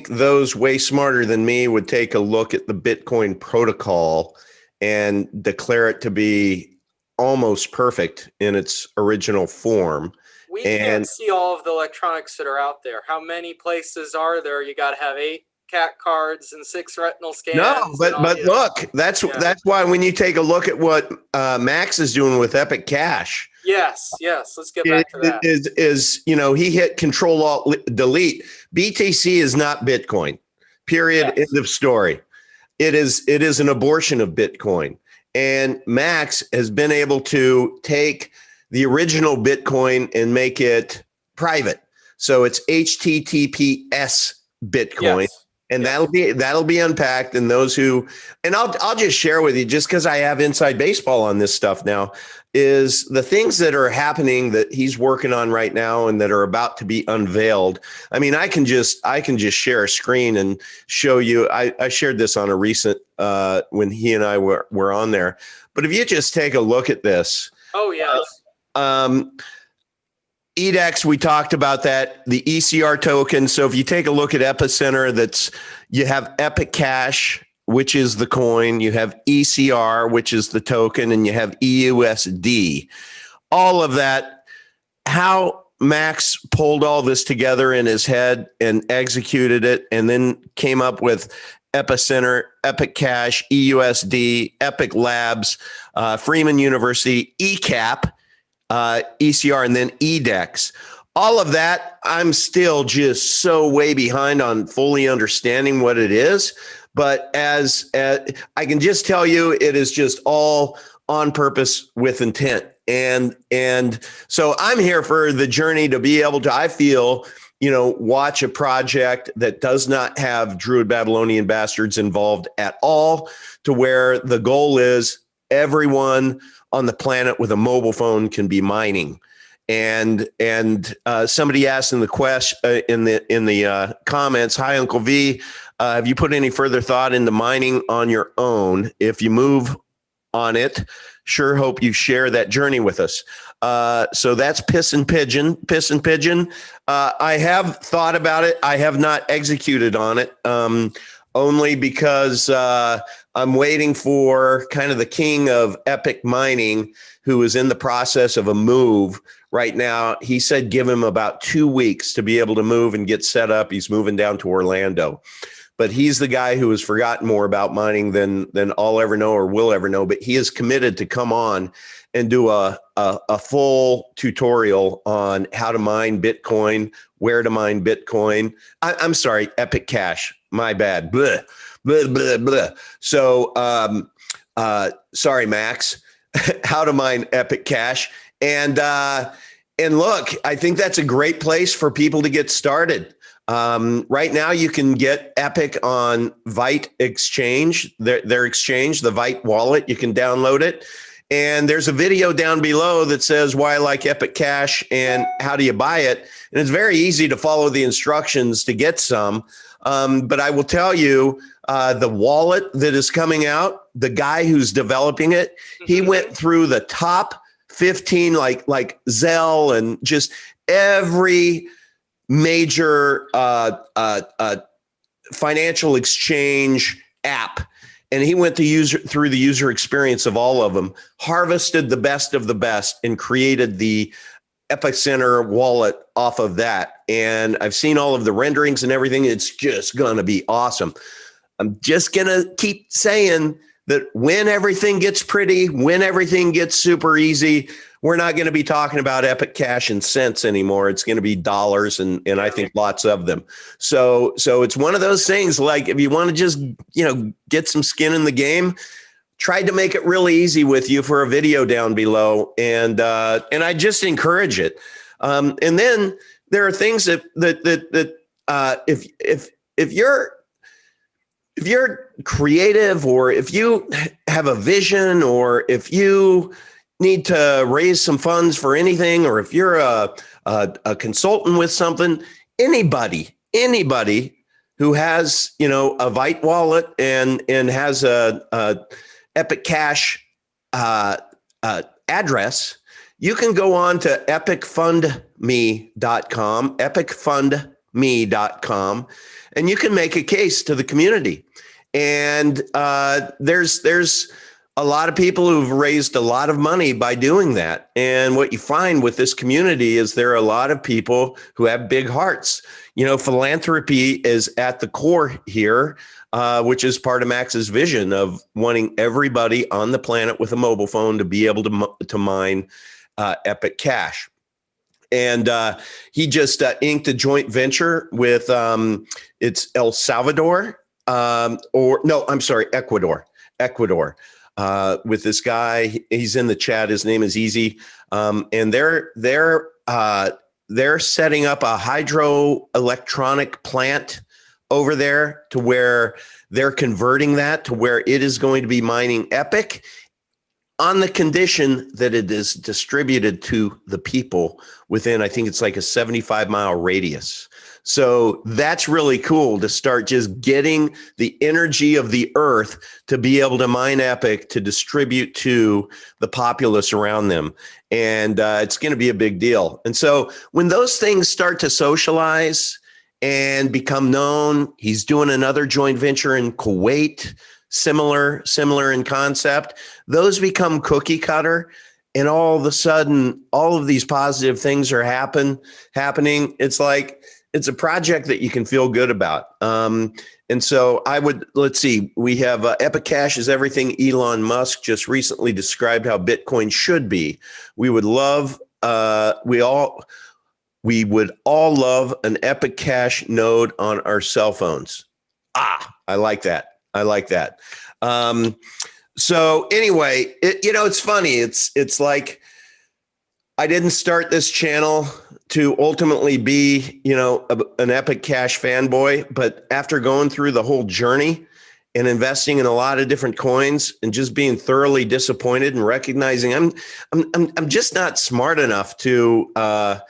Speaker 1: those way smarter than me would take a look at the Bitcoin protocol and declare it to be almost perfect in its original form.
Speaker 11: We can't see all of the electronics that are out there. How many places are there? You got to have 8 CAT cards and 6 retinal scans.
Speaker 1: No, but look, that's why when you take a look at what Max is doing with Epic Cash.
Speaker 11: Yes. Let's get back to that.
Speaker 1: Is he hit Control-Alt-Delete. BTC is not Bitcoin. Period. Yes. End of story. It is an abortion of Bitcoin. And Max has been able to take the original Bitcoin and make it private. So it's HTTPS Bitcoin. Yes. And that'll be unpacked. And those who, and I'll just share with you, just because I have inside baseball on this stuff now, is the things that are happening that he's working on right now and that are about to be unveiled. I mean, I can just share a screen and show you. I shared this on a recent when he and I were on there. But if you just take a look at this.
Speaker 11: Oh yes.
Speaker 1: EDEX, we talked about that, the ECR token. So if you take a look at Epicenter, you have Epic Cash, which is the coin, you have ECR, which is the token, and you have EUSD. All of that, how Max pulled all this together in his head and executed it, and then came up with Epicenter, Epic Cash, EUSD, Epic Labs, Freeman University, ECAP, ECR, and then EDEX. All of that, I'm still just so way behind on fully understanding what it is. But as I can just tell you, it is just all on purpose with intent. And so I'm here for the journey to be able to, I feel, watch a project that does not have Druid Babylonian bastards involved at all, to where the goal is everyone on the planet with a mobile phone can be mining. And somebody asked in the in the comments, "Hi, Uncle V, have you put any further thought into mining on your own? If you move on it. Sure hope you share that journey with us. So that's Piss and Pigeon. I have thought about it. I have not executed on it, only because I'm waiting for kind of the king of epic mining, who is in the process of a move right now. He said give him about 2 weeks to be able to move and get set up. He's moving down to Orlando. But he's the guy who has forgotten more about mining than I'll ever know or will ever know. But he is committed to come on and do a full tutorial on how to mine Bitcoin, where to mine Bitcoin. I'm sorry, Epic Cash. My bad. Blah, blah, blah, blah. So sorry, Max. How to mine Epic Cash. And look, I think that's a great place for people to get started. Right now, you can get Epic on Vite Exchange, their exchange, the Vite wallet. You can download it. And there's a video down below that says why I like Epic Cash and how do you buy it. And it's very easy to follow the instructions to get some. But I will tell you, the wallet that is coming out, the guy who's developing it, he went through the top 15, like Zelle and just every major financial exchange app, and he went through the user experience of all of them, harvested the best of the best, and created the Epicenter wallet off of that. And I've seen all of the renderings and everything. It's just gonna be awesome. I'm just gonna keep saying that when everything gets pretty, when everything gets super easy, we're not going to be talking about Epic Cash and cents anymore. It's going to be dollars, and I think lots of them. So it's one of those things, like if you want to just, get some skin in the game, tried to make it really easy with you for a video down below. And I just encourage it. And then there are things that if you're creative, or if you have a vision, or if you need to raise some funds for anything, or if you're a consultant with something, anybody who has, a Vite wallet and has a Epic Cash address, you can go on to epicfundme.com, and you can make a case to the community. And there's a lot of people who've raised a lot of money by doing that. And what you find with this community is there are a lot of people who have big hearts. Philanthropy is at the core here, which is part of Max's vision of wanting everybody on the planet with a mobile phone to be able to mine Epic Cash. And he just inked a joint venture with it's El Salvador, Ecuador. With this guy, he's in the chat. His name is Easy, and they're setting up a hydroelectronic plant over there to where they're converting that to where it is going to be mining Epic, on the condition that it is distributed to the people within, I think it's like a 75-mile radius. So that's really cool to start just getting the energy of the earth to be able to mine Epic to distribute to the populace around them. And it's going to be a big deal. And so when those things start to socialize and become known, he's doing another joint venture in Kuwait, similar in concept. Those become cookie cutter, and all of a sudden, all of these positive things are happening. It's like, it's a project that you can feel good about. And so let's see, we have Epic Cash is everything Elon Musk just recently described how Bitcoin should be. We would love, we would all love an Epic Cash node on our cell phones. I like that. So anyway, it's funny. It's like, I didn't start this channel to ultimately be, an Epic Cash fanboy, but after going through the whole journey and investing in a lot of different coins and just being thoroughly disappointed and recognizing I'm just not smart enough to I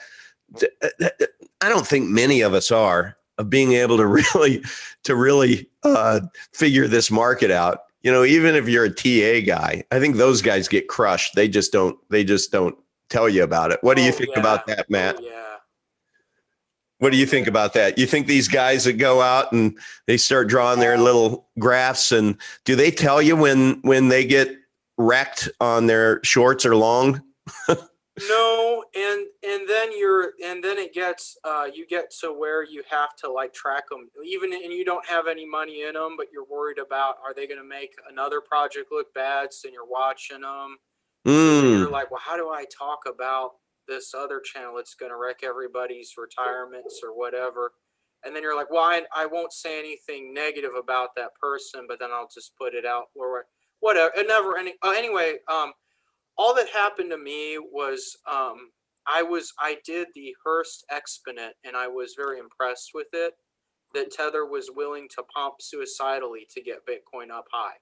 Speaker 1: don't think many of us are, of being able to really figure this market out. you know, even if you're a TA guy, I think those guys get crushed. They just don't tell you about it. What do you think about that, Matt?
Speaker 11: Oh, yeah.
Speaker 1: What do you think about that? You think these guys that go out and they start drawing their little graphs, and do they tell you when they get wrecked on their shorts or long?
Speaker 11: No, and then it gets you get to where you have to like track them, even and you don't have any money in them, but you're worried about, are they going to make another project look bad? So you're watching them. So you're like, well, how do I talk about this other channel that's going to wreck everybody's retirements or whatever? And then you're like, well, I won't say anything negative about that person, but then I'll just put it out or whatever. It never anyway. All that happened to me was I did the Hearst exponent, and I was very impressed with it, that Tether was willing to pump suicidally to get Bitcoin up high.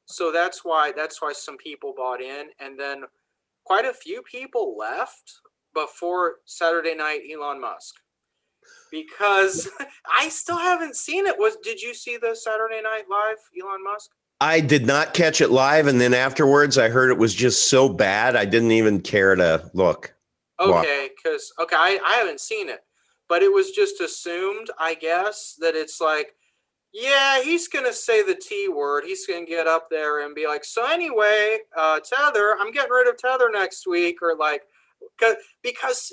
Speaker 11: So that's why some people bought in, and then quite a few people left before Saturday night Elon Musk, because I still haven't seen it. Did you see the Saturday Night Live Elon Musk?
Speaker 1: I did not catch it live, and then afterwards I heard it was just so bad I didn't even care to look.
Speaker 11: Okay, because I haven't seen it, but it was just assumed, I guess, that it's like, yeah, he's gonna say the T word. He's gonna get up there and be like, so anyway, Tether, I'm getting rid of Tether next week, or like, because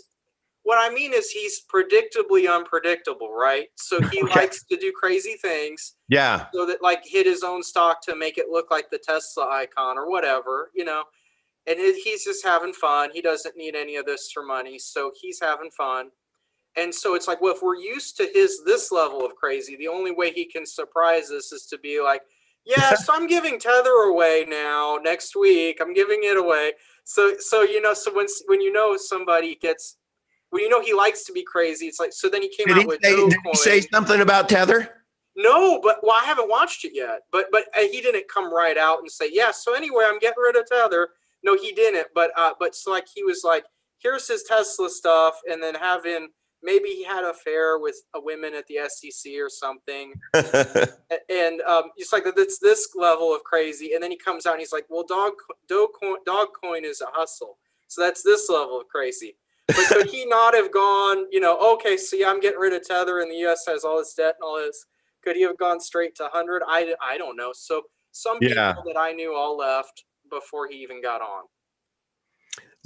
Speaker 11: what I mean is he's predictably unpredictable, right? So he likes to do crazy things.
Speaker 1: Yeah.
Speaker 11: So that like hit his own stock to make it look like the Tesla icon or whatever, you know. And he's just having fun. He doesn't need any of this for money, so he's having fun. And so it's like, well, if we're used to this level of crazy, the only way he can surprise us is to be like, yeah, so I'm giving Tether away now next week. I'm giving it away. So you know, so when you know somebody gets, well, you know, he likes to be crazy. It's like, so then he came out with
Speaker 1: Did he say something about Tether?
Speaker 11: No, but well, I haven't watched it yet. But he didn't come right out and say, yeah, so anyway, I'm getting rid of Tether. No, he didn't. But so like he was like, here's his Tesla stuff, and then maybe he had an affair with a woman at the SEC or something. And it's like it's this level of crazy. And then he comes out and he's like, well, Dogecoin is a hustle. So that's this level of crazy. But could he not have gone, you know, okay, so yeah, I'm getting rid of Tether and the U.S. has all this debt and all this. Could he have gone straight to 100? I don't know. So some people that I knew all left before he even got on.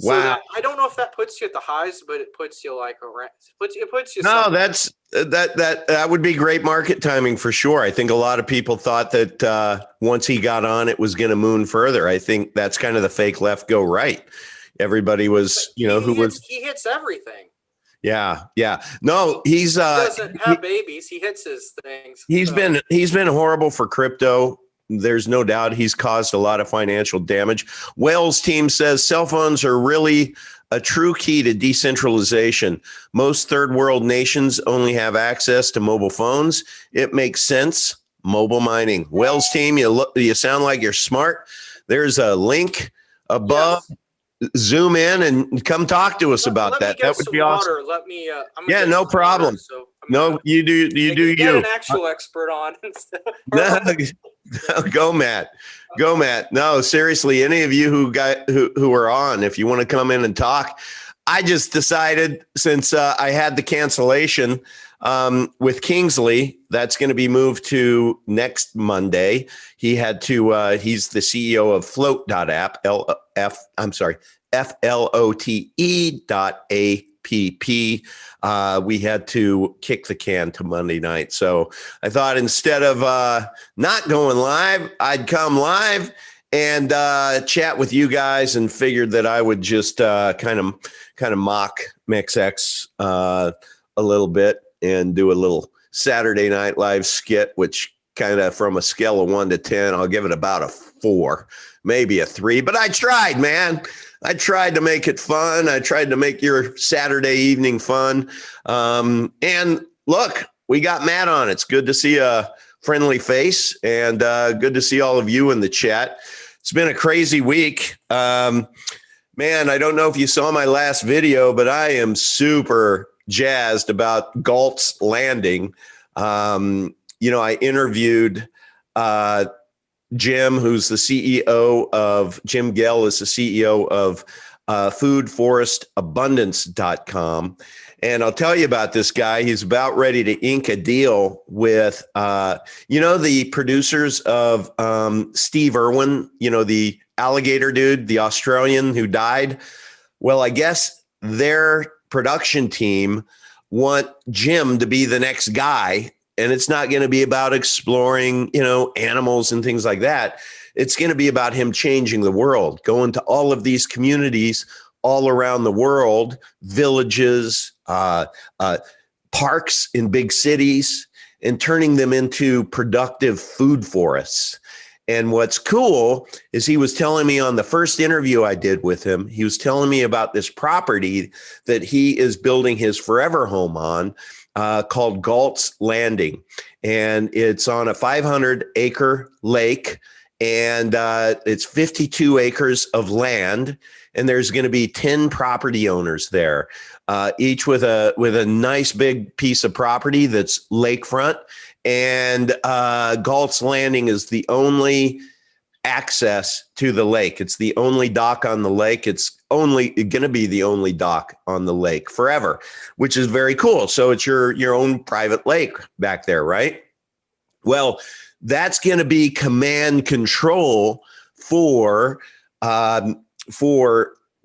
Speaker 1: Wow.
Speaker 11: So I don't know if that puts you at the highs, but it puts you like around. It puts you.
Speaker 1: No, that would be great market timing for sure. I think a lot of people thought that once he got on, it was going to moon further. I think that's kind of the fake left go right. Everybody was, you know,
Speaker 11: he hits everything.
Speaker 1: Yeah. No, he
Speaker 11: doesn't have babies. He hits his things.
Speaker 1: He's been horrible for crypto. There's no doubt he's caused a lot of financial damage. Wales team says cell phones are really a true key to decentralization. Most third world nations only have access to mobile phones. It makes sense. Mobile mining. Wales team, you sound like you're smart. There's a link above. Yes. Zoom in and come talk to us about that. That would be awesome.
Speaker 11: Let me.
Speaker 1: Yeah, no problem. No, you do. You do.
Speaker 11: Get an actual expert on.
Speaker 1: Go, Matt. Go, Matt. No, seriously, any of you who are on, if you want to come in and talk, I just decided since I had the cancellation with Kingsley, that's going to be moved to next Monday. He had to. He's the CEO of Float.app. FLOTE.app. We had to kick the can to Monday night. So I thought instead of not going live, I'd come live and chat with you guys, and figured that I would just kind of mock Mix.X a little bit and do a little Saturday Night Live skit, which kind of from a scale of 1 to 10, I'll give it about a 4, maybe a 3. But I tried, man. I tried to make it fun. I tried to make your Saturday evening fun. And look, we got Matt on. It's good to see a friendly face, and good to see all of you in the chat. It's been a crazy week. Man, I don't know if you saw my last video, but I am super jazzed about Galt's landing. You know, I interviewed Jim, who's the CEO of, Jim Gell is the CEO of foodforestabundance.com. And I'll tell you about this guy. He's about ready to ink a deal with, the producers of Steve Irwin, the alligator dude, the Australian who died. Well, I guess their production team want Jim to be the next guy. And it's not going to be about exploring, animals and things like that. It's going to be about him changing the world, going to all of these communities all around the world, villages, parks in big cities, and turning them into productive food forests. And what's cool is he was telling me on the first interview I did with him, he was telling me about this property that he is building his forever home on, called Galt's Landing. And it's on a 500-acre lake, and it's 52 acres of land. And there's going to be 10 property owners there, each with a nice big piece of property that's lakefront. And Galt's Landing is the only access to the lake. It's the only dock on the lake. It's only going to be the only dock on the lake forever, which is very cool. So it's your own private lake back there, right? Well, that's going to be command control for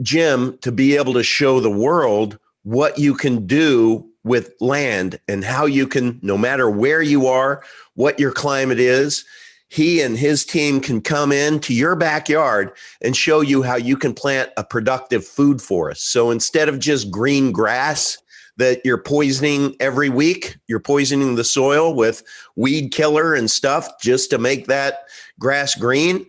Speaker 1: Jim to be able to show the world what you can do with land and how you can, no matter where you are, what your climate is, he and his team can come into your backyard and show you how you can plant a productive food forest. So instead of just green grass that you're poisoning every week, you're poisoning the soil with weed killer and stuff just to make that grass green.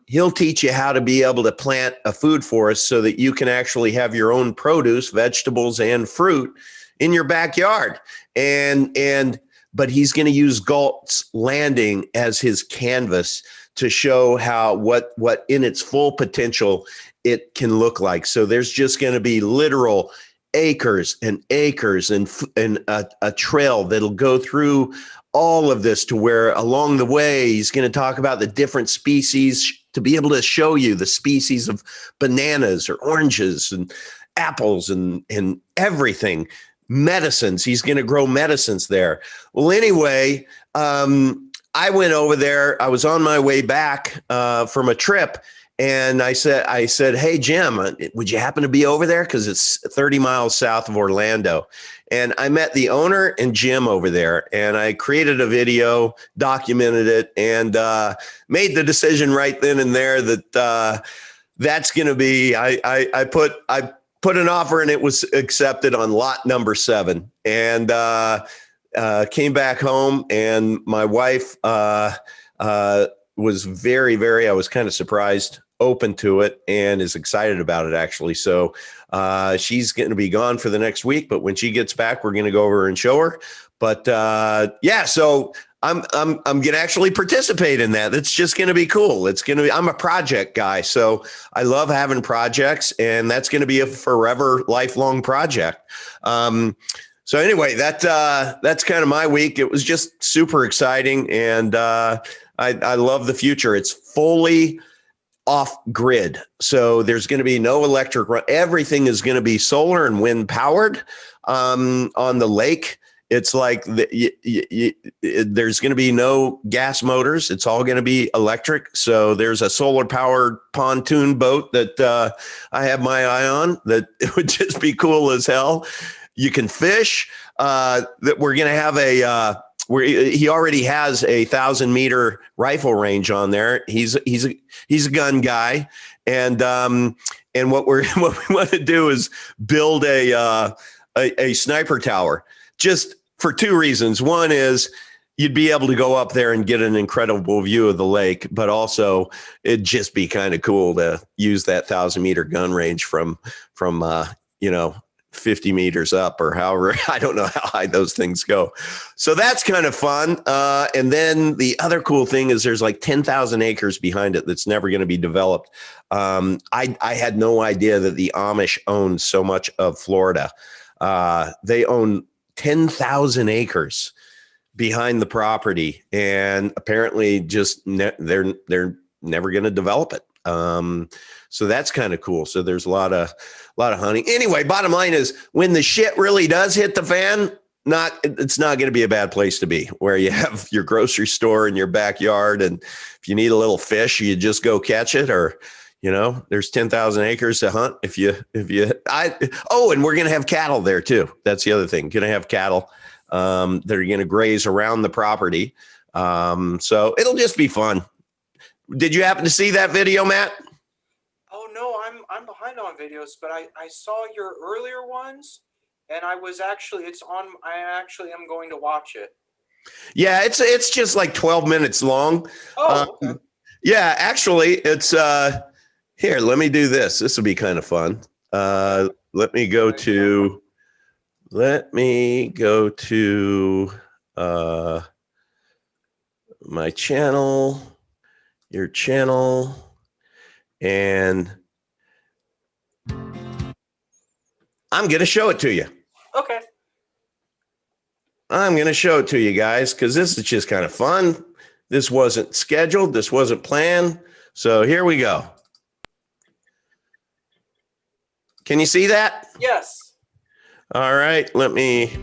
Speaker 1: He'll teach you how to be able to plant a food forest so that you can actually have your own produce, vegetables, and fruit in your backyard. But he's going to use Galt's Landing as his canvas to show how what in its full potential it can look like. So there's just going to be literal acres and acres and a trail that'll go through all of this to where along the way he's going to talk about the different species to be able to show you the species of bananas or oranges and apples and everything. Medicines. He's going to grow medicines there. Well, anyway, I went over there. I was on my way back from a trip, and I said, "Hey, Jim, would you happen to be over there? Because it's 30 miles south of Orlando." And I met the owner and Jim over there, and I created a video, documented it, and made the decision right then and there that that's going to be. I put an offer and it was accepted on lot number 7, and came back home, and my wife was very, very, I was kind of surprised, open to it, and is excited about it actually. So she's going to be gone for the next week, but when she gets back, we're going to go over and show her. But yeah, so I'm going to actually participate in that. It's just going to be cool. I'm a project guy, so I love having projects, and that's going to be a forever, lifelong project. So anyway, that's kind of my week. It was just super exciting, and I love the future. It's fully off grid, so there's going to be no electric run. Everything is going to be solar and wind powered on the lake. It's like there's going to be no gas motors. It's all going to be electric. So there's a solar powered pontoon boat that I have my eye on that it would just be cool as hell. You can fish. That we're going to have he already has a 1,000-meter rifle range on there. He's a gun guy, and what we want to do is build a sniper tower. Just for 2 reasons. One is you'd be able to go up there and get an incredible view of the lake, but also it'd just be kind of cool to use that 1,000-meter gun range from 50 meters up or however. I don't know how high those things go. So that's kind of fun. And then the other cool thing is there's like 10,000 acres behind it that's never going to be developed. I had no idea that the Amish own so much of Florida. They own 10,000 acres behind the property, and apparently just they're never going to develop it. So that's kind of cool. So there's a lot of hunting. Anyway, bottom line is, when the shit really does hit the fan, it's not going to be a bad place to be, where you have your grocery store in your backyard, and if you need a little fish, you just go catch it, or there's 10,000 acres to hunt. And we're going to have cattle there too. That's the other thing. Going to have cattle that are going to graze around the property. So it'll just be fun. Did you happen to see that video, Matt?
Speaker 11: Oh no, I'm behind on videos, but I saw your earlier ones, and I actually am going to watch it.
Speaker 1: Yeah, it's just like 12 minutes long.
Speaker 11: Oh, okay.
Speaker 1: Yeah, actually, it's here. Let me do this. This will be kind of fun. Let me go to my channel, your channel, and I'm going to show it to you.
Speaker 11: Okay.
Speaker 1: I'm going to show it to you guys, because this is just kind of fun. This wasn't scheduled. This wasn't planned. So here we go. Can you see that?
Speaker 11: Yes.
Speaker 1: All right. Let me.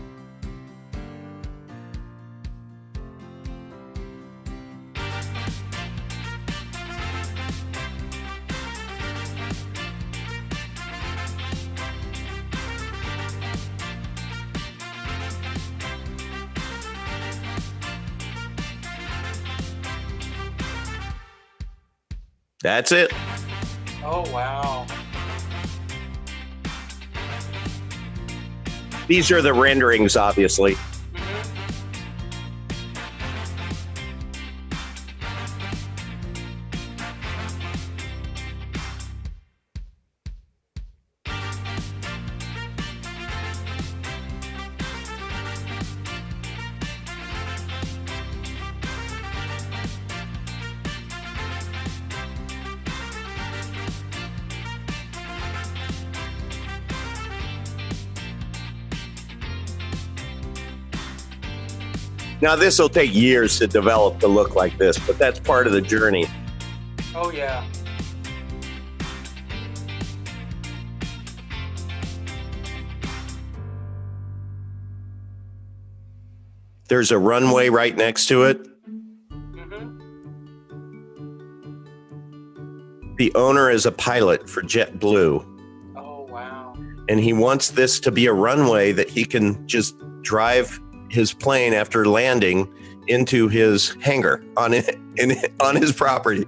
Speaker 1: That's it.
Speaker 11: Oh, wow.
Speaker 1: These are the renderings, obviously. Now, this will take years to develop to look like this, but that's part of the journey.
Speaker 11: Oh, yeah.
Speaker 1: There's a runway right next to it. The owner is a pilot for JetBlue.
Speaker 11: Oh, wow.
Speaker 1: And he wants this to be a runway that he can just drive his plane after landing into his hangar on his property.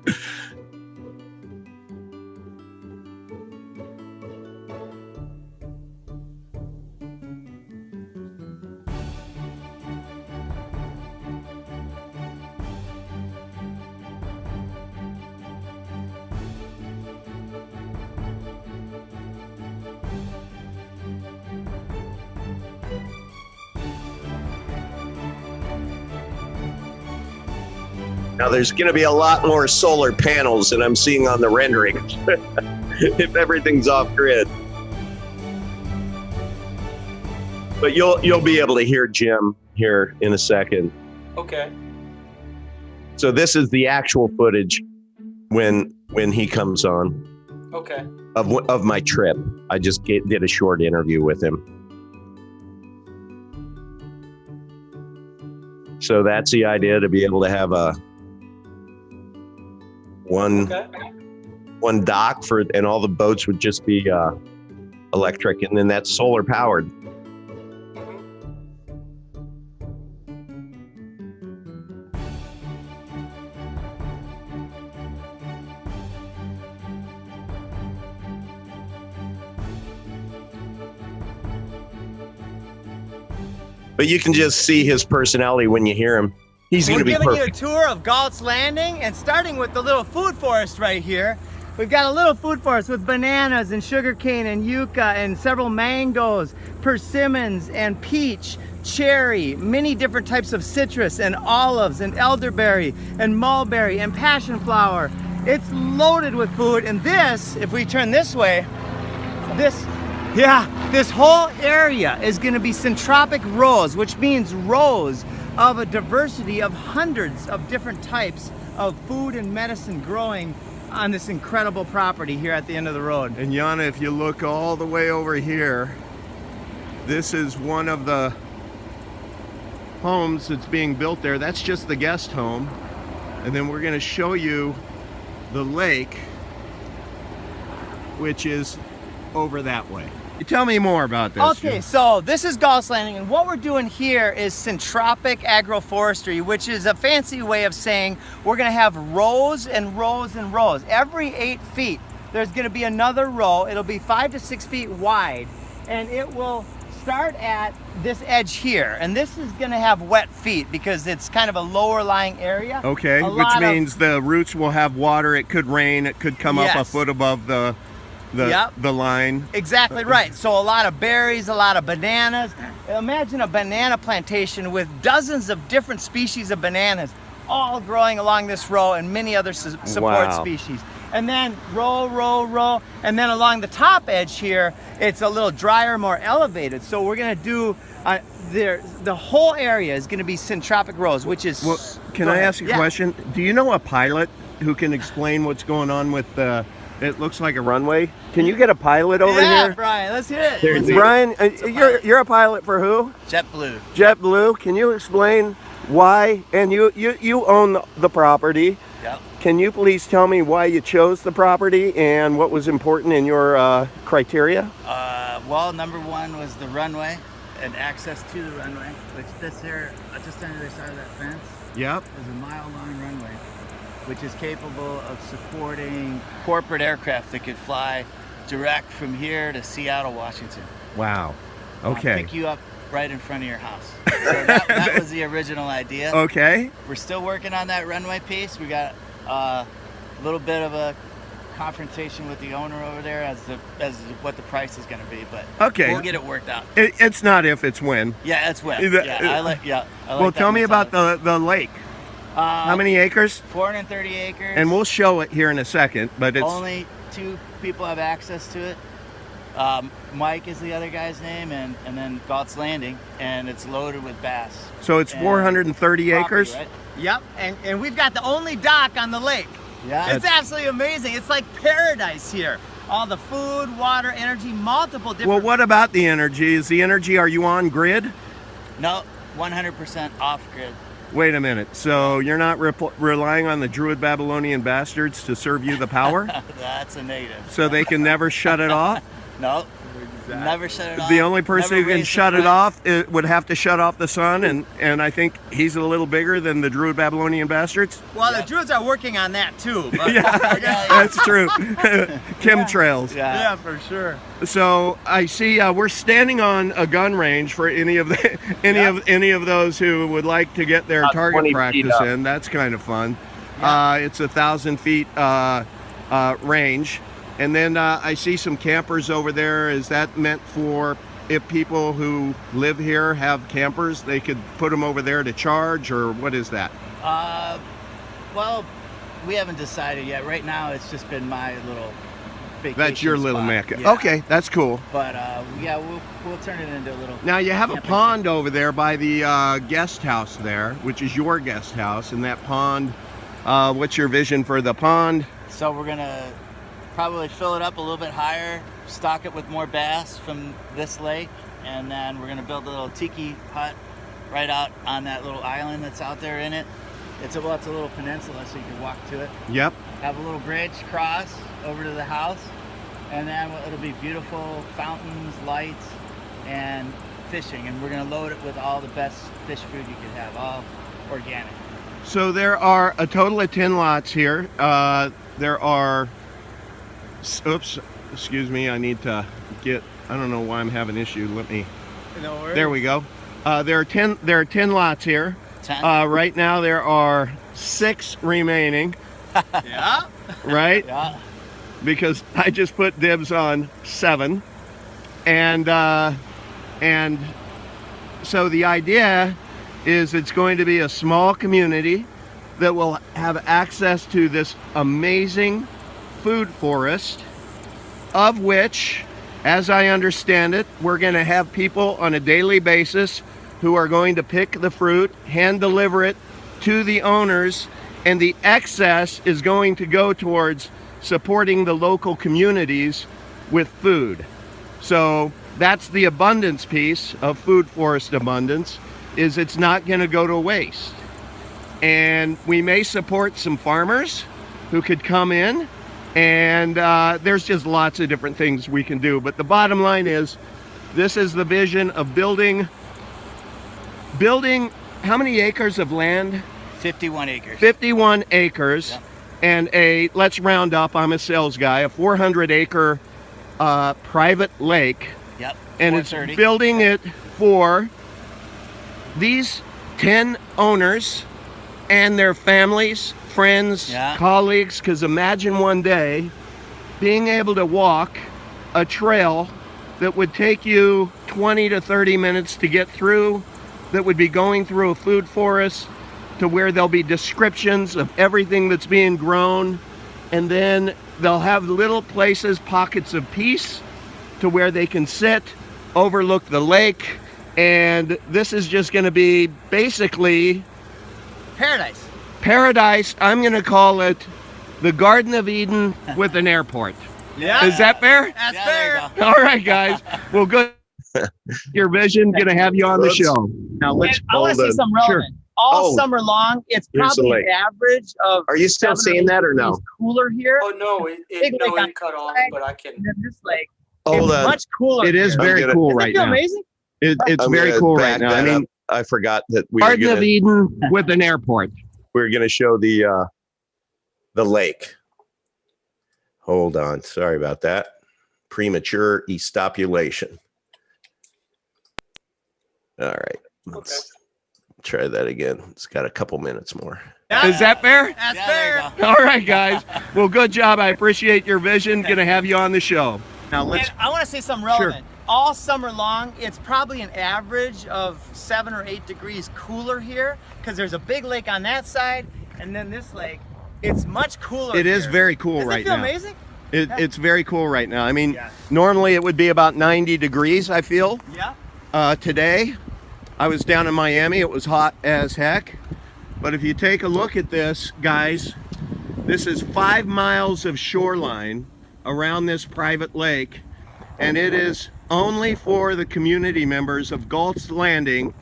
Speaker 1: Now, there's going to be a lot more solar panels than I'm seeing on the rendering if everything's off grid. But you'll be able to hear Jim here in a second.
Speaker 11: Okay.
Speaker 1: So this is the actual footage when he comes on.
Speaker 11: Okay.
Speaker 1: Of my trip. I just did a short interview with him. So that's the idea, to be able to have one dock and all the boats would just be electric, and then that's solar powered. But you can just see his personality when you hear him. He's going to be perfect.
Speaker 12: We're giving you a tour of Galt's Landing, and starting with the little food forest right here. We've got a little food forest with bananas and sugarcane and yucca and several mangoes, persimmons and peach, cherry, many different types of citrus and olives and elderberry and mulberry and passion flower. It's loaded with food. And this, if we turn this way, this whole area is going to be centropic rows, which means rows of a diversity of hundreds of different types of food and medicine growing on this incredible property here at the end of the road.
Speaker 1: And Yana, if you look all the way over here, this is one of the homes that's being built there. That's just the guest home. And then we're going to show you the lake, which is over that way. Tell me more about this.
Speaker 12: Okay, so this is Galt's Landing, and what we're doing here is syntropic agroforestry, which is a fancy way of saying we're going to have rows and rows and rows. Every 8 feet, there's going to be another row. It'll be 5 to 6 feet wide, and it will start at this edge here. And this is going to have wet feet because it's kind of a lower lying area.
Speaker 1: Okay, which means the roots will have water. It could rain. It could come up a foot above the line.
Speaker 12: Exactly right. So a lot of berries, a lot of bananas. Imagine a banana plantation with dozens of different species of bananas all growing along this row and many other support species. And then row, row, row. And then along the top edge here, it's a little drier, more elevated. So we're going to do, the whole area is going to be syntropic rows, which is...
Speaker 1: Well, can I ask you a question? Do you know a pilot who can explain what's going on with it looks like a runway? Can you get a pilot over here?
Speaker 12: Yeah, Brian, let's hit it.
Speaker 1: Brian, you're a pilot for who?
Speaker 13: JetBlue.
Speaker 1: JetBlue. Can you explain why? And you own the property.
Speaker 13: Yep.
Speaker 1: Can you please tell me why you chose the property and what was important in your criteria?
Speaker 13: Well, number one was the runway and access to the runway, which this here, just on the other side of that fence,
Speaker 1: yep,
Speaker 13: is a mile-long runway, which is capable of supporting corporate aircraft that could fly direct from here to Seattle, Washington.
Speaker 1: Wow. Okay.
Speaker 13: Pick you up right in front of your house. So that was the original idea.
Speaker 1: Okay.
Speaker 13: We're still working on that runway piece. We got a little bit of a confrontation with the owner over there as what the price is going to be, but we'll get it worked out.
Speaker 1: It's not if, it's when.
Speaker 13: Yeah, it's when. I like
Speaker 1: well, tell me about the lake. How many acres?
Speaker 13: 430 acres.
Speaker 1: And we'll show it here in a second, but it's...
Speaker 13: Only 2 people have access to it. Mike is the other guy's name, and then Galt's Landing, and it's loaded with bass.
Speaker 1: So it's 430 acres?
Speaker 13: Right?
Speaker 12: Yep, and we've got the only dock on the lake.
Speaker 13: Yeah.
Speaker 12: It's absolutely amazing. It's like paradise here. All the food, water, energy, multiple different...
Speaker 1: Well, what about the energy? Are you on grid?
Speaker 13: No, 100% off grid.
Speaker 1: Wait a minute. So you're not relying on the Druid Babylonian bastards to serve you the power?
Speaker 13: That's a negative.
Speaker 1: So they can never shut it off?
Speaker 13: No, never shut it off.
Speaker 1: The only person who can shut it off would have to shut off the sun, and I think he's a little bigger than the Druid Babylonian bastards.
Speaker 12: Well, the Druids are working on that too. But
Speaker 1: yeah, that's true. Chemtrails.
Speaker 12: Yeah, for sure.
Speaker 1: So I see we're standing on a gun range for any of those who would like to get their target practice in. That's kind of fun. Yeah. It's 1,000 feet range. And then I see some campers over there. Is that meant for if people who live here have campers, they could put them over there to charge, or what is that?
Speaker 13: Well, we haven't decided yet. Right now, it's just been my little vacation
Speaker 1: That's your little
Speaker 13: spot.
Speaker 1: Mecca.
Speaker 13: Yeah.
Speaker 1: Okay, that's cool.
Speaker 13: But yeah, we'll turn it into a little...
Speaker 1: Now you have a pond over there by the guest house there, which is your guest house. And that pond, what's your vision for the pond?
Speaker 13: So we're going to probably fill it up a little bit higher, stock it with more bass from this lake, and then we're going to build a little tiki hut right out on that little island that's out there in it. It's a little peninsula, so you can walk to it.
Speaker 1: Yep.
Speaker 13: Have a little bridge cross over to the house, and then it'll be beautiful fountains, lights, and fishing. And we're going to load it with all the best fish food you could have, all organic.
Speaker 1: So there are a total of 10 lots here. There are... Oops, excuse me, I need to get, I don't know why I'm having an issue. Let me,
Speaker 12: no worries.
Speaker 1: There we go. There are 10 lots here.
Speaker 13: 10?
Speaker 1: Right now there are 6 remaining.
Speaker 12: Yeah.
Speaker 1: Right?
Speaker 13: Yeah.
Speaker 1: Because I just put dibs on 7. And so the idea is it's going to be a small community that will have access to this amazing food forest, of which, as I understand it, we're going to have people on a daily basis who are going to pick the fruit, hand deliver it to the owners, and the excess is going to go towards supporting the local communities with food. So that's the abundance piece of food forest abundance, is it's not going to go to waste. And we may support some farmers who could come in, and there's just lots of different things we can do. But the bottom line is, this is the vision of building how many acres of land?
Speaker 13: 51 acres.
Speaker 1: 51 acres.
Speaker 13: Yep.
Speaker 1: And let's round up, I'm a sales guy, a 400-acre private lake.
Speaker 13: Yep.
Speaker 1: And it's building it for these 10 owners and their families, friends, colleagues, because imagine one day being able to walk a trail that would take you 20 to 30 minutes to get through, that would be going through a food forest, to where there'll be descriptions of everything that's being grown, and then they'll have little places, pockets of peace, to where they can sit, overlook the lake, and this is just going to be basically
Speaker 12: paradise.
Speaker 1: Paradise. I'm going to call it the Garden of Eden with an airport.
Speaker 12: Yeah.
Speaker 1: Is that fair?
Speaker 12: That's fair.
Speaker 1: All right, guys. Well, good. Your vision, going to have you on the show.
Speaker 12: Now let's. I want to see some relevant.
Speaker 1: Sure.
Speaker 12: All summer long, it's probably an average of.
Speaker 1: Are you still seeing that or no?
Speaker 12: Cooler here.
Speaker 11: Oh no, it cut off, but I can.
Speaker 12: This lake.
Speaker 1: Hold
Speaker 12: it's
Speaker 1: on.
Speaker 12: much cooler.
Speaker 1: It is very cool right now.
Speaker 12: Amazing.
Speaker 1: It's very cool right now. I mean, I forgot that we
Speaker 14: Garden of Eden with an airport.
Speaker 1: We're going to show the lake. Hold on. Sorry about that. Premature estopulation. All right. Let's try that again. It's got a couple minutes more.
Speaker 12: Yeah.
Speaker 1: Is that fair?
Speaker 12: That's fair.
Speaker 1: All right, guys. Well, good job. I appreciate your vision. Going to have you on the show. Now let's.
Speaker 12: And I want to say something relevant. Sure. All summer long, it's probably an average of 7 or 8 degrees cooler here, because there's a big lake on that side, and then this lake, it's much cooler.
Speaker 1: It is very cool
Speaker 12: Doesn't
Speaker 1: right
Speaker 12: it feel
Speaker 1: now.
Speaker 12: Amazing?
Speaker 1: It's very cool right now. I mean, normally it would be about 90 degrees, I feel.
Speaker 12: Yeah.
Speaker 1: Today, I was down in Miami. It was hot as heck. But if you take a look at this, guys, this is 5 miles of shoreline around this private lake, and it is only for the community members of Galt's Landing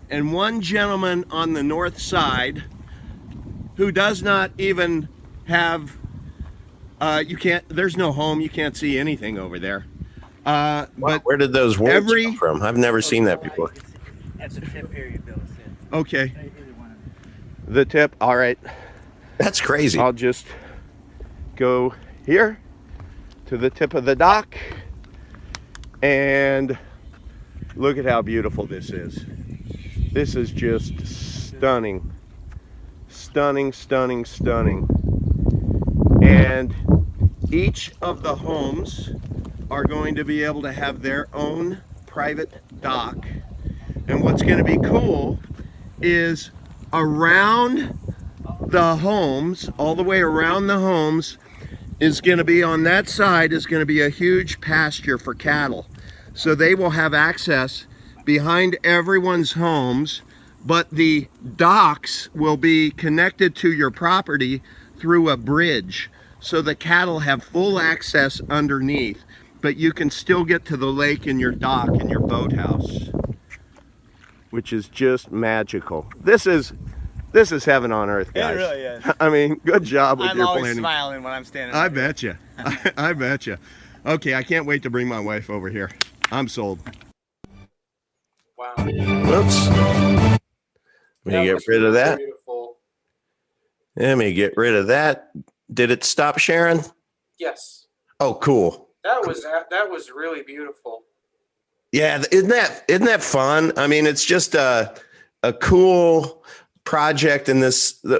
Speaker 1: and one gentleman on the north side who does not even have, there's no home, you can't see anything over there. But where did those words come from? I've never seen that before.
Speaker 13: That's a tip here, you build it.
Speaker 1: Okay. The tip, all right. That's crazy. I'll just go here to the tip of the dock, and look at how beautiful this is. This is just stunning. Stunning, stunning, stunning. And each of the homes are going to be able to have their own private dock. And what's going to be cool is around the homes, all the way around the homes, is going to be on that side is going to be a huge pasture for cattle. So they will have access behind everyone's homes, but the docks will be connected to your property through a bridge. So the cattle have full access underneath, but you can still get to the lake in your dock in your boathouse, which is just magical. This is heaven on earth, guys.
Speaker 12: It really is.
Speaker 1: I mean, good job with your planning.
Speaker 12: I'm always smiling when I'm standing
Speaker 1: I bet you. I bet you. Okay, I can't wait to bring my wife over here. I'm sold.
Speaker 11: Wow.
Speaker 1: Whoops. Let me get rid of that.
Speaker 11: Beautiful.
Speaker 1: Let me get rid of that. Did it stop sharing?
Speaker 11: Yes.
Speaker 1: Oh, cool.
Speaker 11: That was really beautiful.
Speaker 1: Yeah, isn't that fun? I mean, it's just a cool project. And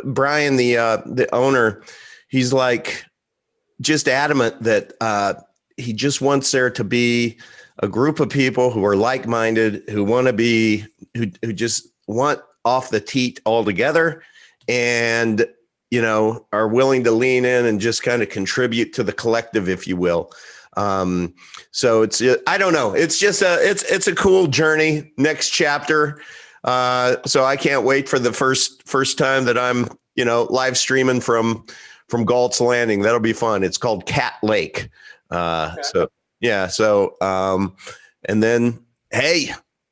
Speaker 1: Brian, the owner, he's like just adamant that he just wants there to be a group of people who are like-minded, who want to be, who just want off the teat altogether, and are willing to lean in and just kind of contribute to the collective, if you will. So it's, I don't know. It's just it's a cool journey. Next chapter. So I can't wait for the first time that I'm, live streaming from Galt's Landing. That'll be fun. It's called Cat Lake. So yeah. So and then hey,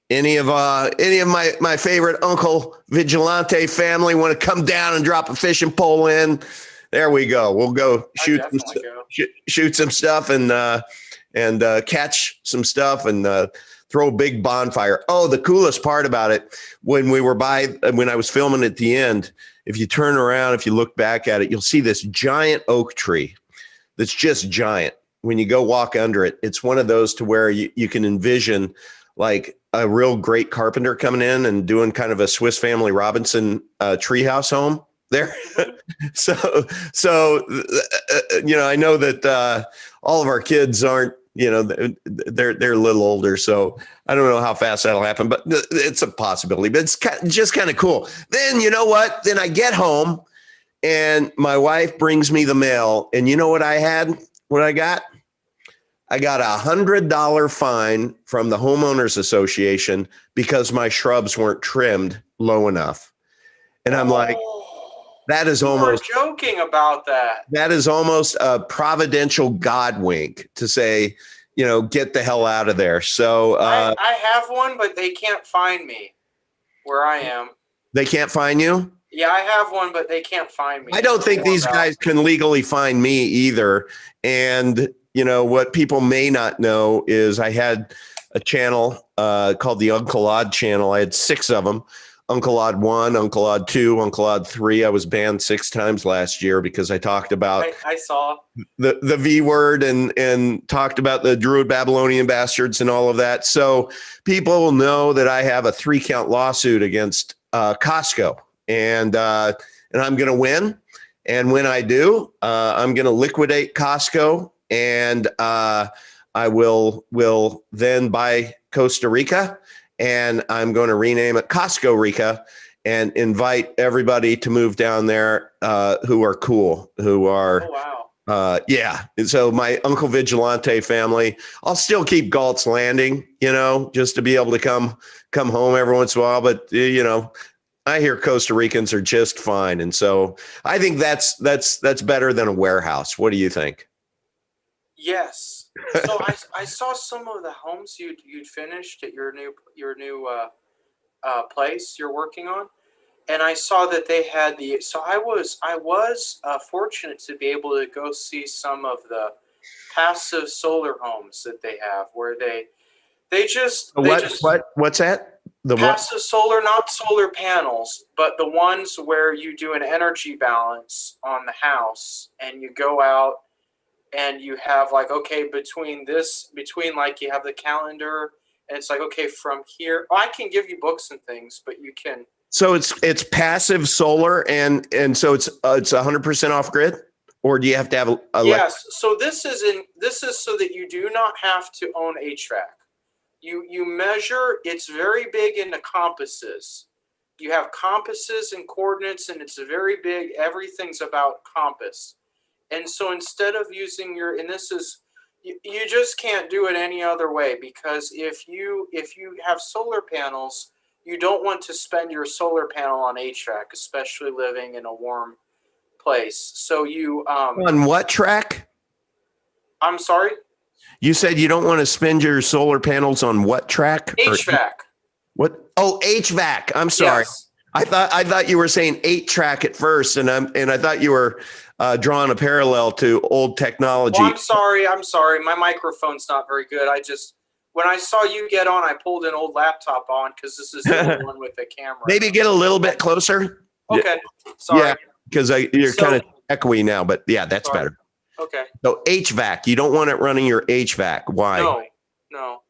Speaker 1: any of my favorite Uncle Vigilante family want to come down and drop a fishing pole in? There we go. We'll go shoot some stuff and catch some stuff and throw a big bonfire. Oh, the coolest part about it, when I was filming at the end, if you turn around, if you look back at it, you'll see this giant oak tree that's just giant. When you go walk under it, it's one of those to where you can envision like a real great carpenter coming in and doing kind of a Swiss Family Robinson treehouse home there. so I know that all of our kids aren't, they're a little older, so I don't know how fast that'll happen, but it's a possibility. But it's just kind of cool. Then you know what? Then I get home and my wife brings me the mail, and you know what I had? What I got? I got $100 fine from the homeowners association because my shrubs weren't trimmed low enough. And I'm like, that is almost
Speaker 11: joking about that.
Speaker 1: That is almost a providential God wink to say, get the hell out of there. So
Speaker 11: I have one, but they can't find me where I am.
Speaker 1: They can't find you?
Speaker 11: Yeah, I have one, but they can't find me.
Speaker 1: I don't think these guys can legally find me either. And what people may not know is I had a channel called the Uncle Odd channel. I had 6 of them. Uncle Odd 1, Uncle Odd 2, Uncle Odd 3. I was banned 6 times last year because I talked about
Speaker 11: I saw
Speaker 1: the V word and talked about the Druid Babylonian bastards and all of that. So people will know that I have a 3-count lawsuit against Costco, and I'm going to win. And when I do, I'm going to liquidate Costco, and I will then buy Costa Rica. And I'm going to rename it Costco Rica and invite everybody to move down there who are cool, who are, yeah. And so my Uncle Vigilante family, I'll still keep Galt's Landing, just to be able to come home every once in a while. But, I hear Costa Ricans are just fine. And so I think that's better than a warehouse. What do you think?
Speaker 11: Yes. So I saw some of the homes you'd finished at your new place you're working on, and I saw that they had the. So I was fortunate to be able to go see some of the passive solar homes that they have, where
Speaker 1: what's that? The
Speaker 11: passive solar, not solar panels, but the ones where you do an energy balance on the house, and you go out. And you have like, okay, between like you have the calendar and it's like, okay, from here, I can give you books and things, but you can.
Speaker 1: So it's passive solar and so it's 100% off grid, or do you have to have
Speaker 11: yes. So this is so that you do not have to own HVAC. You measure, it's very big into compasses. You have compasses and coordinates, and it's very big. Everything's about compass. And so instead of using and this is, you just can't do it any other way, because if you have solar panels, you don't want to spend your solar panel on HVAC, especially living in a warm place. So you
Speaker 1: on what track?
Speaker 11: I'm sorry?
Speaker 1: You said you don't want to spend your solar panels on what track?
Speaker 11: HVAC.
Speaker 1: What? Oh, HVAC. I'm sorry.
Speaker 11: Yes.
Speaker 1: I thought you were saying 8-track at first, and I thought you were drawing a parallel to old technology.
Speaker 11: Well, I'm sorry. My microphone's not very good. When I saw you get on, I pulled an old laptop on because this is the only one with the camera.
Speaker 1: Maybe get a little bit closer.
Speaker 11: Okay. Sorry.
Speaker 1: Yeah, because you're kind of echoey now, but yeah, that's better.
Speaker 11: Okay.
Speaker 1: So HVAC, you don't want it running your HVAC. Why?
Speaker 11: No.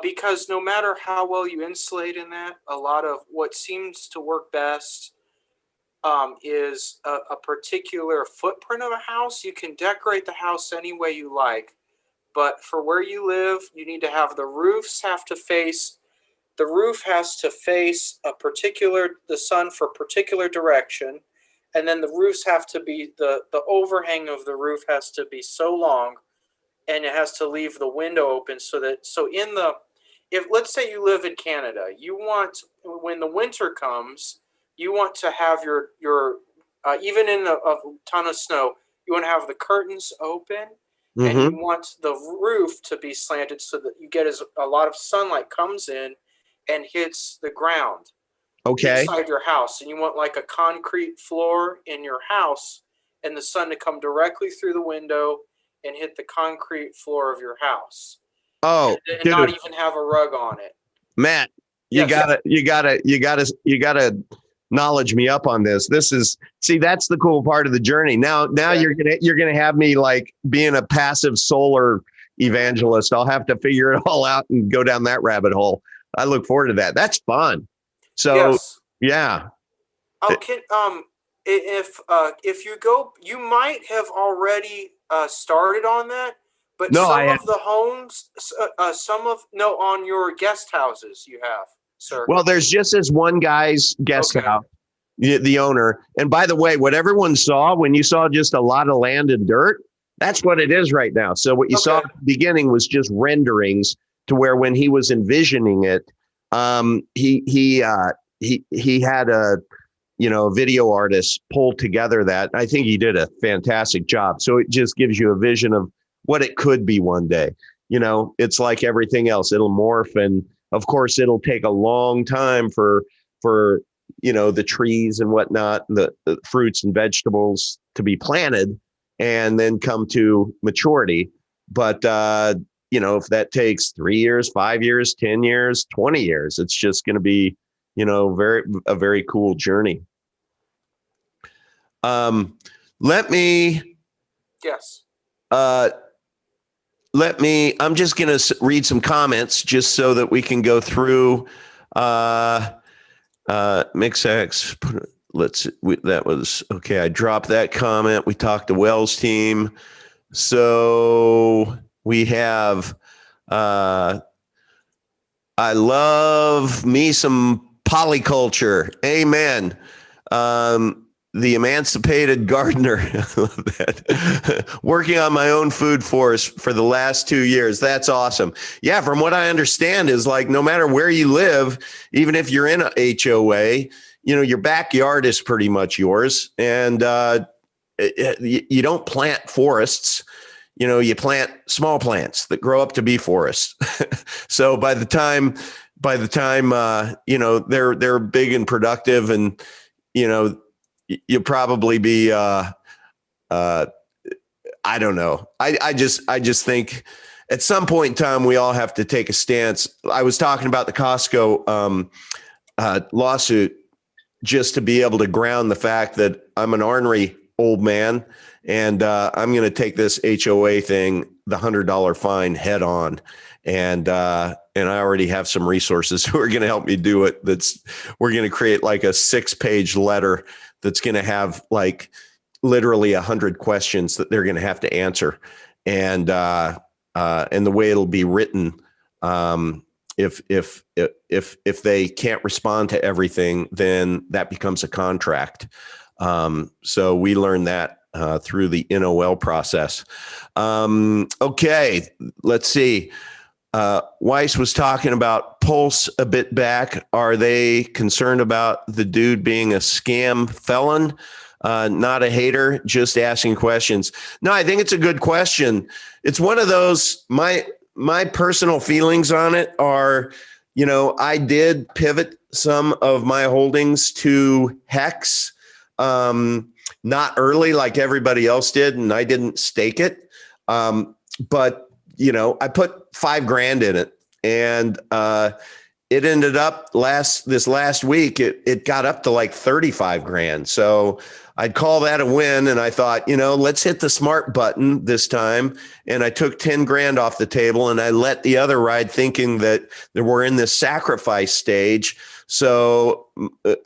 Speaker 11: Because no matter how well you insulate in that, a lot of what seems to work best is a particular footprint of a house. You can decorate the house any way you like, but for where you live, you need to have the roof has to face the sun for a particular direction, and then the roofs have to be the overhang of the roof has to be so long, and it has to leave the window open so if let's say you live in Canada, you want, when the winter comes, you want to have your even in a ton of snow, you want to have the curtains open, and you want the roof to be slanted so that you get a lot of sunlight comes in and hits the ground inside your house. And you want like a concrete floor in your house and the sun to come directly through the window and hit the concrete floor of your house.
Speaker 1: Oh,
Speaker 11: and not even have a rug on it.
Speaker 1: Matt, you gotta knowledge me up on this. That's the cool part of the journey. Now you're gonna have me like being a passive solar evangelist. I'll have to figure it all out and go down that rabbit hole. I look forward to that. That's fun. So yeah.
Speaker 11: Okay. If you go, you might have already started on that. But of the homes, on your guest houses you have, sir.
Speaker 1: Well, there's just this one guy's guest house, the owner. And by the way, what everyone saw when you saw just a lot of land and dirt, that's what it is right now. So what you saw at the beginning was just renderings to where when he was envisioning it, he had a video artist pull together that. I think he did a fantastic job. So it just gives you a vision of what it could be one day. It's like everything else. It'll morph. And of course, it'll take a long time for the trees and whatnot, the fruits and vegetables to be planted and then come to maturity. But, if that takes 3 years, 5 years, 10 years, 20 years, it's just going to be, a very cool journey. I'm just going to read some comments just so that we can go through Mix.X. That was okay. I dropped that comment. We talked to Wells team. So we have, I love me some polyculture. Amen. The emancipated gardener. I love that. Working on my own food forest for the last 2 years. That's awesome. Yeah, from what I understand is like no matter where you live, even if you're in a HOA, your backyard is pretty much yours. And you don't plant forests. You plant small plants that grow up to be forests. So by the time they're big and productive, and you'll probably be I don't know. I just think at some point in time we all have to take a stance. I was talking about the Costco lawsuit just to be able to ground the fact that I'm an ornery old man and I'm going to take this HOA thing, the $100 fine, head on. And I already have some resources who are going to help me do it. We're going to create like a 6-page letter that's going to have like literally 100 questions that they're going to have to answer. And the way it'll be written, if they can't respond to everything, then that becomes a contract. So we learned that through the NOL process. Okay, let's see. Weiss was talking about Pulse a bit back. Are they concerned about the dude being a scam felon? Not a hater, just asking questions. No, I think it's a good question. It's one of those, my personal feelings on it are, I did pivot some of my holdings to Hex, not early like everybody else did, and I didn't stake it. But I put $5,000 in it, and it ended up this last week, it got up to like $35,000. So I'd call that a win. And I thought, let's hit the smart button this time. And I took $10,000 off the table and I let the other ride, thinking that we're in this sacrifice stage. So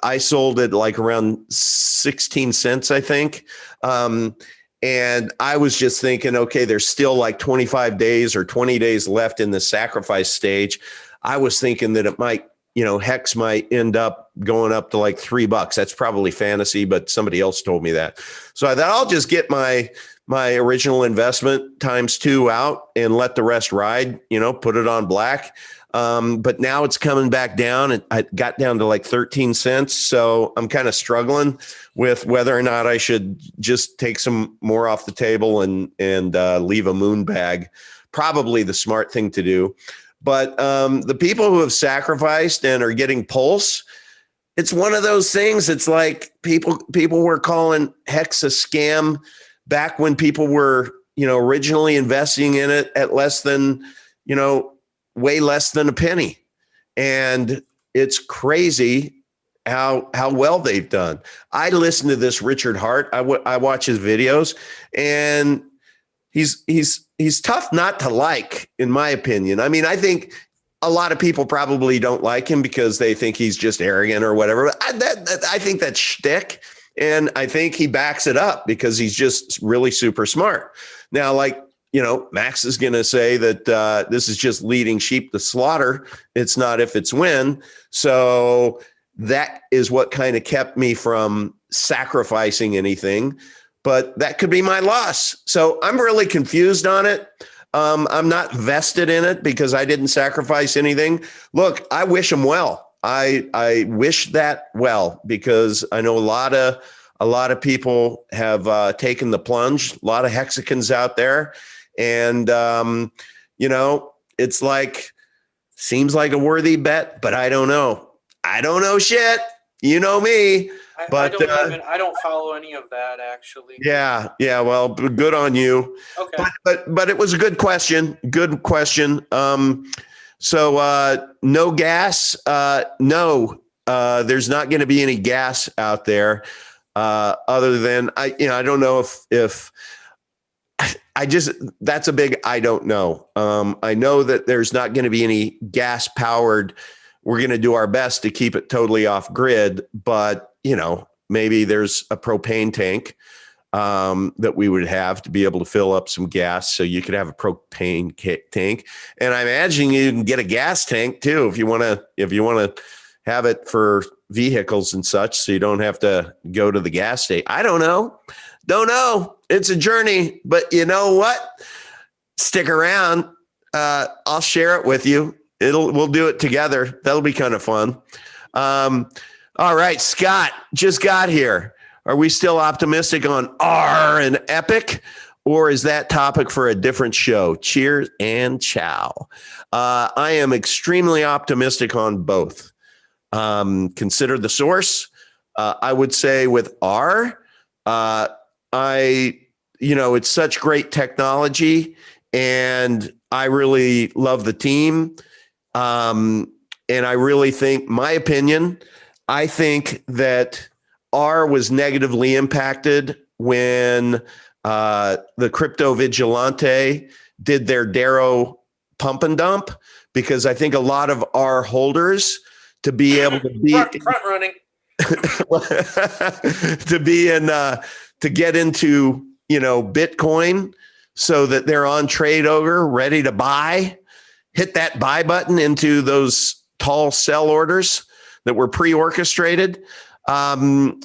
Speaker 1: I sold it like around 16 cents, I think. And I was just thinking, okay, there's still like 25 days or 20 days left in the sacrifice stage. I was thinking that it might, Hex might end up going up to like $3. That's probably fantasy, but somebody else told me that. So I thought I'll just get my my original investment times 2 out and let the rest ride, put it on black. But now it's coming back down. I got down to like 13 cents. So I'm kind of struggling with whether or not I should just take some more off the table and leave a moon bag. Probably the smart thing to do. But the people who have sacrificed and are getting pulse, it's one of those things. It's like people were calling Hex a scam back when people were, originally investing in it at less than, way less than a penny. And it's crazy how well they've done. I listen to this Richard Hart. I watch his videos, and he's tough not to like, in my opinion. I mean, I think a lot of people probably don't like him because they think he's just arrogant or whatever. I think that's shtick. And I think he backs it up because he's just really super smart. Now, like, Max is going to say that this is just leading sheep to slaughter. It's not if, it's when. So that is what kind of kept me from sacrificing anything. But that could be my loss. So I'm really confused on it. I'm not vested in it because I didn't sacrifice anything. Look, I wish him well. I wish that well, because I know a lot of people have taken the plunge, a lot of hexicans out there. And, it's like, seems like a worthy bet, but I don't know. I don't know shit. You know me. But
Speaker 11: I don't follow any of that, actually.
Speaker 1: Yeah. Well, good on you.
Speaker 11: Okay.
Speaker 1: But it was a good question. Good question. So no gas. No, there's not going to be any gas out there. Other than I don't know if that's a big, I don't know. I know that there's not going to be any gas powered. We're going to do our best to keep it totally off grid, but maybe there's a propane tank that we would have to be able to fill up some gas. So you could have a propane tank, and I imagine you can get a gas tank too if you want to have it for vehicles and such, so you don't have to go to the gas station. I don't know. It's a journey, but you know what? Stick around. I'll share it with you. We'll do it together. That'll be kind of fun. All right, Scott just got here. Are we still optimistic on R and Epic, or is that topic for a different show? Cheers and ciao. I am extremely optimistic on both. Consider the source. I would say with R, it's such great technology, and I really love the team. And I really think, my opinion, I think that R was negatively impacted when the Crypto Vigilante did their DERO Pump-and-Dump, because I think a lot of R holders, to be able to be
Speaker 11: front running,
Speaker 1: to get into Bitcoin, so that they're on Trade Ogre ready to buy, hit that buy button into those tall sell orders that were pre-orchestrated. I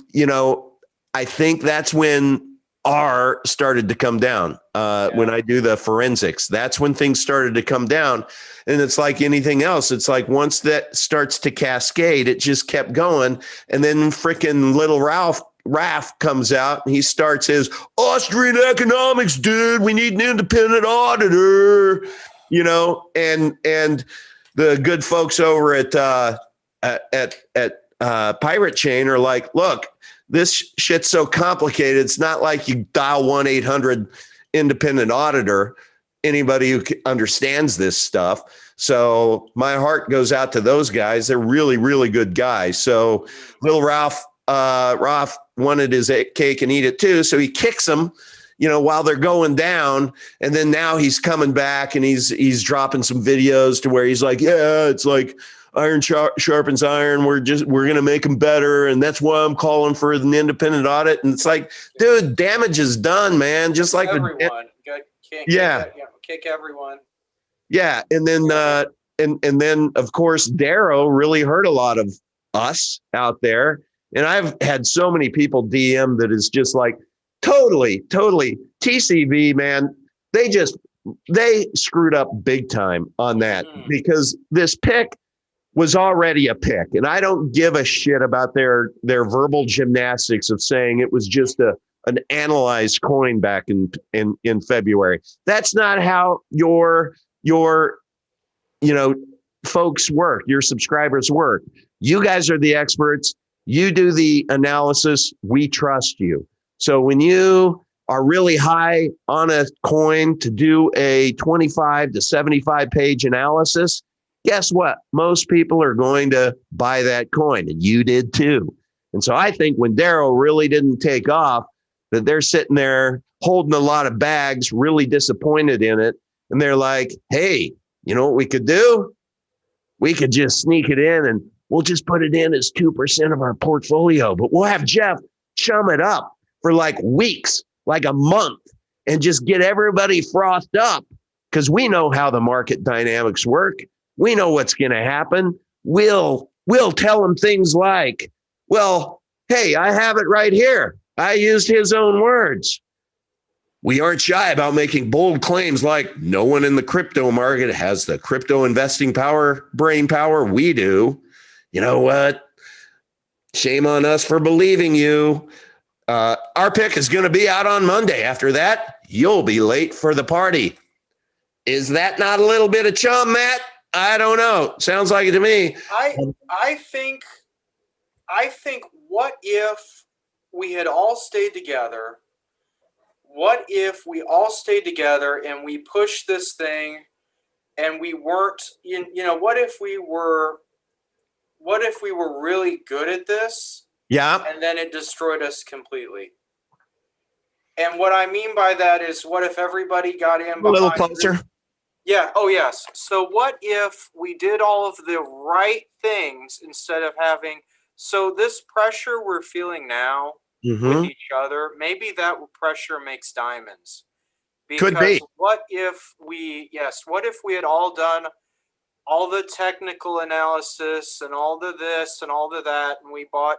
Speaker 1: think that's when R started to come down. When I do the forensics, that's when things started to come down. And it's like anything else. It's like once that starts to cascade, it just kept going. And then freaking little Raph comes out and he starts his Austrian economics, dude. We need an independent auditor, and the good folks over at Pirate Chain are like, look, this shit's so complicated. It's not like you dial 1-800 independent auditor, anybody who understands this stuff. So my heart goes out to those guys. They're really, really good guys. So little Ralph wanted his cake and eat it too. So he kicks them, while they're going down. And then now he's coming back and he's dropping some videos to where he's like, yeah, it's like iron sharpens iron. We're going to make them better. And that's why I'm calling for an independent audit. And it's like, dude, damage is done, man. Just like
Speaker 11: everyone. Kick everyone.
Speaker 1: Yeah. And then, and then of course, DERO really hurt a lot of us out there. And I've had so many people DM that is just like, Totally. TCV, man, they screwed up big time on that because this pick was already a pick. And I don't give a shit about their verbal gymnastics of saying it was just an analyzed coin back in February. That's not how your folks work, your subscribers work. You guys are the experts. You do the analysis. We trust you. So when you are really high on a coin to do a 25 to 75 page analysis, guess what? Most people are going to buy that coin, and you did too. And so I think when DERO really didn't take off, that they're sitting there holding a lot of bags, really disappointed in it. And they're like, hey, you know what we could do? We could just sneak it in and we'll just put it in as 2% of our portfolio, but we'll have Jeff chum it up for like weeks, like a month, and just get everybody frothed up because we know how the market dynamics work. We know what's going to happen. We'll tell them things like, well, hey, I have it right here. I used his own words. We aren't shy about making bold claims like no one in the crypto market has the crypto investing power, brain power we do. You know what? Shame on us for believing you. Our pick is going to be out on Monday. After that, you'll be late for the party. Is that not a little bit of chum, Matt? I don't know. Sounds like it to me.
Speaker 11: I think what if we had all stayed together? What if we all stayed together and we pushed this thing and we weren't, what if we were really good at this?
Speaker 1: Yeah.
Speaker 11: And then it destroyed us completely. And what I mean by that is, what if everybody got in behind
Speaker 1: a little closer?
Speaker 11: Yeah. Oh, yes. So what if we did all of the right things instead of having, so this pressure we're feeling now with each other, maybe that pressure makes diamonds. Because
Speaker 1: could be.
Speaker 11: What if we had all done all the technical analysis and all the this and all the that, and we bought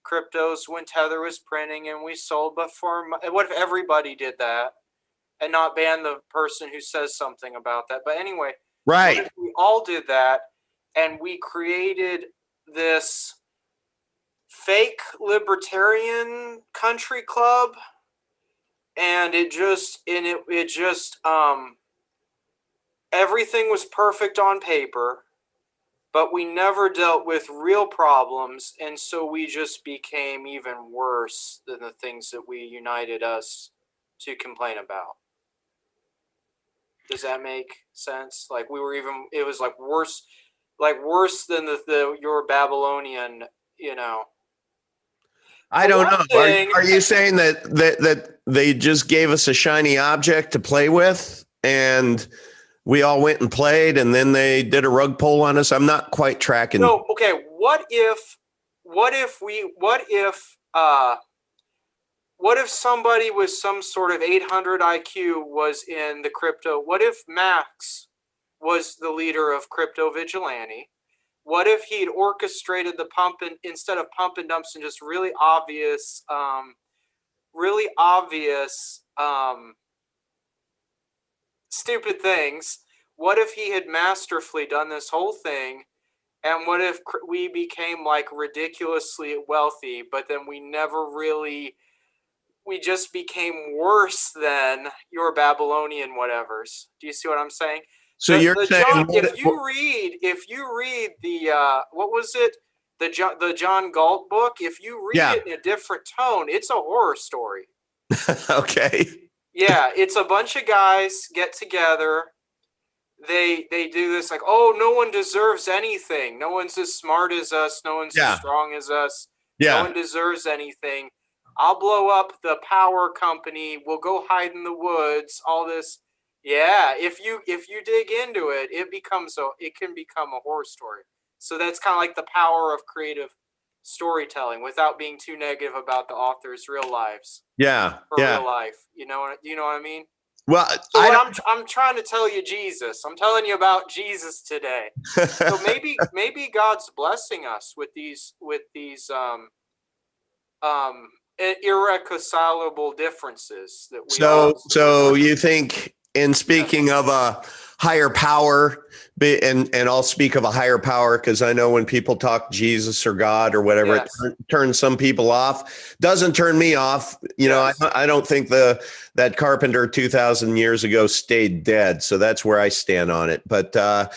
Speaker 11: cryptos when Tether was printing and we sold before. What if everybody did that and not ban the person who says something about that? But anyway,
Speaker 1: right.
Speaker 11: What if we all did that and we created this fake libertarian country club, and everything was perfect on paper, but we never dealt with real problems, and so we just became even worse than the things that we united us to complain about. Does that make sense? Like it was like worse than your Babylonian,
Speaker 1: I don't know. Are you saying that they just gave us a shiny object to play with and we all went and played and then they did a rug pull on us? I'm not quite tracking.
Speaker 11: No, okay. What if somebody with some sort of 800 IQ was in the crypto? What if Max was the leader of Crypto Vigilante? What if he'd orchestrated the instead of pump and dumps and just really obvious stupid things? What if he had masterfully done this whole thing? And what if we became like ridiculously wealthy, but then we just became worse than your Babylonian whatevers? Do you see what I'm saying?
Speaker 1: So you're saying
Speaker 11: if you read the what was it, the John Galt book? If you read it in a different tone, it's a horror story.
Speaker 1: Okay.
Speaker 11: Yeah, it's a bunch of guys get together. They do this like, oh, no one deserves anything. No one's as smart as us. No one's as strong as us. No one deserves anything. I'll blow up the power company. We'll go hide in the woods. All this. Yeah, if you dig into it, it can become a horror story. So that's kind of like the power of creative storytelling without being too negative about the author's real lives.
Speaker 1: Yeah,
Speaker 11: real life. You know what I mean?
Speaker 1: Well,
Speaker 11: so I'm trying to tell you Jesus. I'm telling you about Jesus today. So maybe God's blessing us with these irreconcilable differences that we
Speaker 1: So you think, in speaking of a higher power, and I'll speak of a higher power because I know when people talk Jesus or God or whatever, it turns some people off. Doesn't turn me off. You know, I don't think that carpenter 2,000 years ago stayed dead. So that's where I stand on it. But
Speaker 11: well,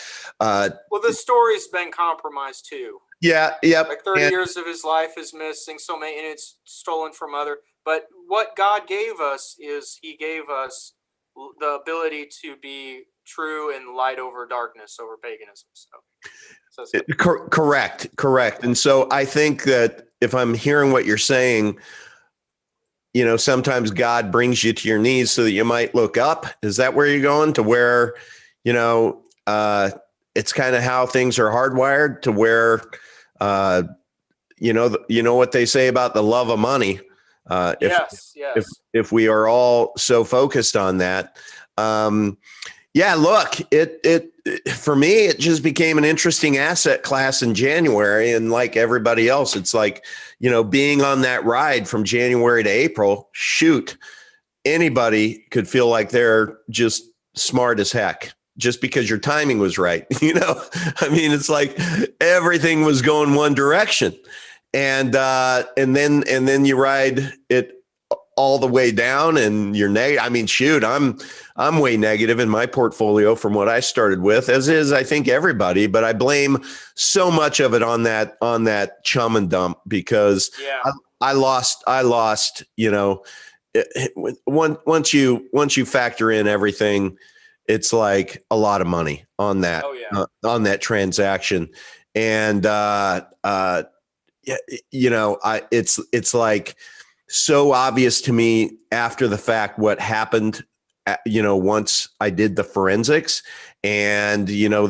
Speaker 11: the story's been compromised too.
Speaker 1: Yeah. Yep.
Speaker 11: Like 30 years of his life is missing. So many, and it's stolen from other. But what God gave us is He gave us the ability to be true and light over darkness, over paganism. So
Speaker 1: correct. And so I think that if I'm hearing what you're saying, you know, sometimes God brings you to your knees so that you might look up. Is that where you're going to? Where, you know, it's kind of how things are hardwired to where, you know what they say about the love of money. If we are all so focused on that, look, it for me, it just became an interesting asset class in January. And like everybody else, it's like, you know, being on that ride from January to April, shoot, anybody could feel like they're just smart as heck just because your timing was right. You know, I mean, it's like everything was going one direction. And then you ride it all the way down and you're negative. I mean, shoot, I'm way negative in my portfolio from what I started with, as is, I think, everybody, but I blame so much of it on that chum and dump because I lost, you know, once you factor in everything, it's like a lot of money on that, on that transaction. And, you know, it's like so obvious to me after the fact what happened, you know, once I did the forensics and, you know,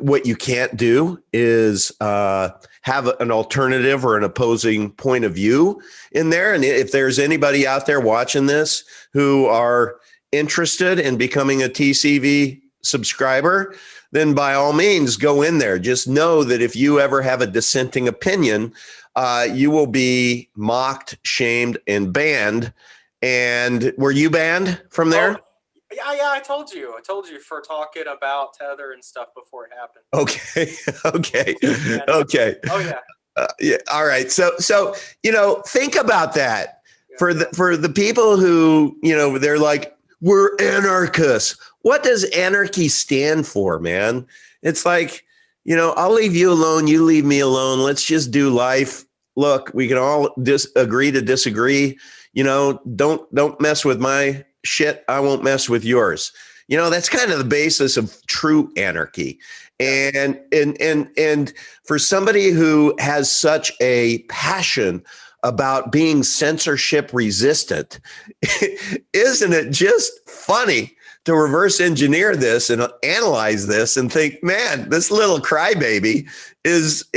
Speaker 1: what you can't do is have an alternative or an opposing point of view in there. And if there's anybody out there watching this who are interested in becoming a TCV subscriber, then by all means go in there. Just know that if you ever have a dissenting opinion, you will be mocked, shamed, and banned. And were you banned from there?
Speaker 11: Oh, yeah, I told you for talking about Tether and stuff before it happened.
Speaker 1: Okay.
Speaker 11: Oh yeah.
Speaker 1: Yeah. All right. So you know, think about that for the people who, you know, they're like, we're anarchists. What does anarchy stand for, man? It's like, you know, I'll leave you alone. You leave me alone. Let's just do life. Look, we can all agree to disagree. You know, don't mess with my shit. I won't mess with yours. You know, that's kind of the basis of true anarchy. And for somebody who has such a passion about being censorship resistant, isn't it just funny to reverse engineer this and analyze this and think, man, this little crybaby is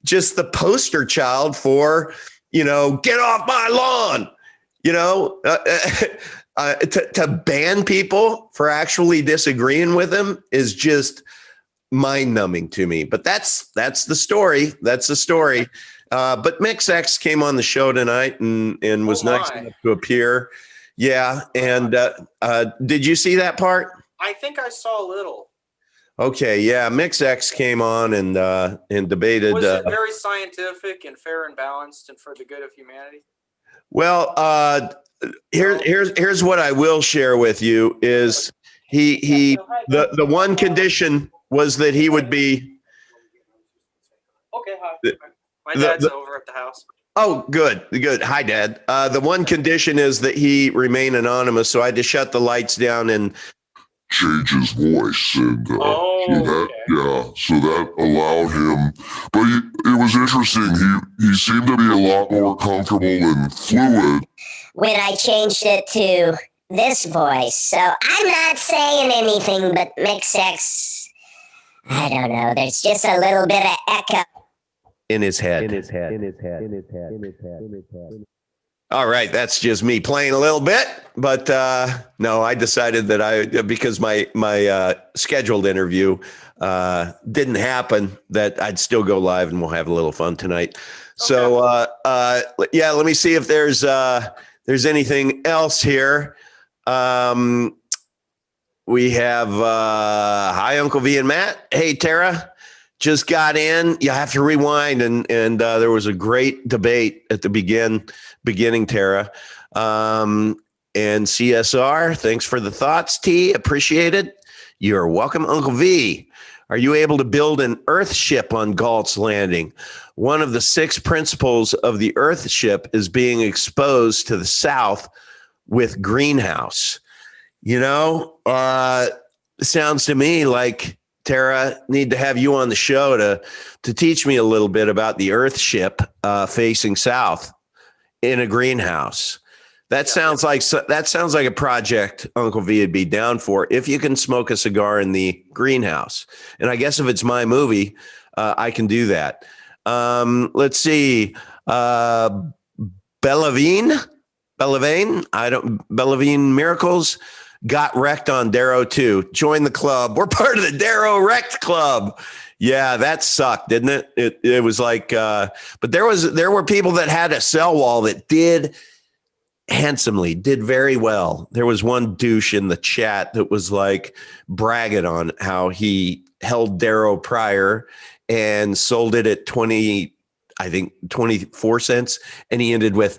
Speaker 1: just the poster child for, you know, get off my lawn, you know, to ban people for actually disagreeing with him is just mind numbing to me. But that's the story. That's the story. But Mix.X came on the show tonight and was nice enough to appear. Yeah. And did you see that part?
Speaker 11: I think I saw a little.
Speaker 1: Okay. Yeah. Mix.X came on and debated.
Speaker 11: Was it very scientific and fair and balanced and for the good of humanity?
Speaker 1: Well, here's what I will share with you is the one condition was that he would be.
Speaker 11: Okay. Hi. My dad's over at the house.
Speaker 1: Oh, good. Hi, Dad. The one condition is that he remain anonymous, so I had to shut the lights down and
Speaker 2: change his voice, and so that allowed him. But it was interesting. He seemed to be a lot more comfortable and fluid
Speaker 10: when I changed it to this voice. So I'm not saying anything, but Mix.X, I don't know. There's just a little bit of echo.
Speaker 1: In his head. All right, that's just me playing a little bit, but no, I decided that because my scheduled interview didn't happen, that I'd still go live and we'll have a little fun tonight. Okay. So yeah, let me see if there's anything else here. We have hi Uncle V and Matt. Hey Tara, just got in. You have to rewind, and there was a great debate at the beginning, Tara. And CSR, thanks for the thoughts, T. Appreciated. You're welcome. Uncle V, are you able to build an Earth ship on Galt's landing? One of the 6 principles of the Earth ship is being exposed to the south with greenhouse. You know, sounds to me like, Tara, need to have you on the show to teach me a little bit about the Earth ship facing south in a greenhouse. That sounds like a project Uncle V would be down for if you can smoke a cigar in the greenhouse. And I guess if it's my movie, I can do that. Let's see, Blvd, Blvd Miracles got wrecked on DERO too. Join the club. We're part of the DERO Wrecked Club. Yeah, that sucked, didn't it? It was like, but there were people that had a cell wall that did handsomely, did very well. There was one douche in the chat that was like bragging on how he held DERO prior and sold it at 24 cents. And he ended with,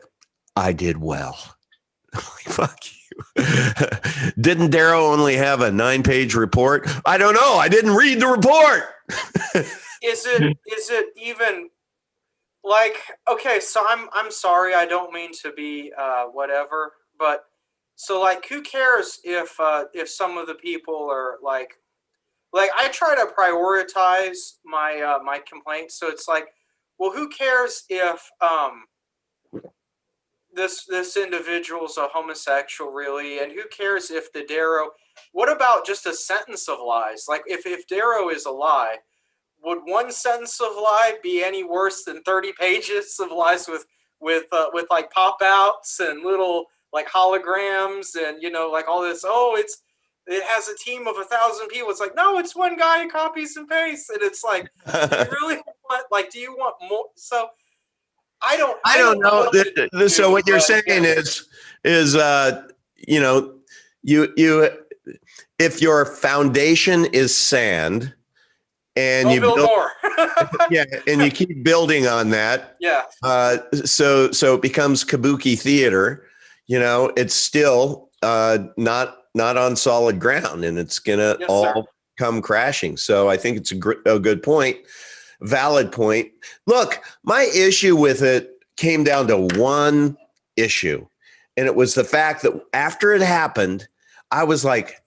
Speaker 1: I did well. Fuck you. Didn't DERO only have a 9-page report? I don't know. I didn't read the report.
Speaker 11: Is it even like, okay, so I'm sorry, I don't mean to be whatever, but so like who cares if some of the people are like I try to prioritize my my complaints, so it's like, well, who cares if this individual's a homosexual, really, and who cares if the DERO, what about just a sentence of lies? Like if DERO is a lie, would one sentence of lie be any worse than 30 pages of lies with like pop outs and little like holograms and, you know, like all this, it has a team of 1,000 people. It's like, no, it's one guy who copies and pastes. And it's like, do you really want, like, do you want more? So I don't know.
Speaker 1: So what you're saying is, you know, you if your foundation is sand and you build more, yeah, and you keep building on that, yeah. So it becomes kabuki theater. You know, it's still not on solid ground, and it's gonna come crashing. So I think it's a good point. Valid point. Look, my issue with it came down to one issue, and it was the fact that after it happened, I was like,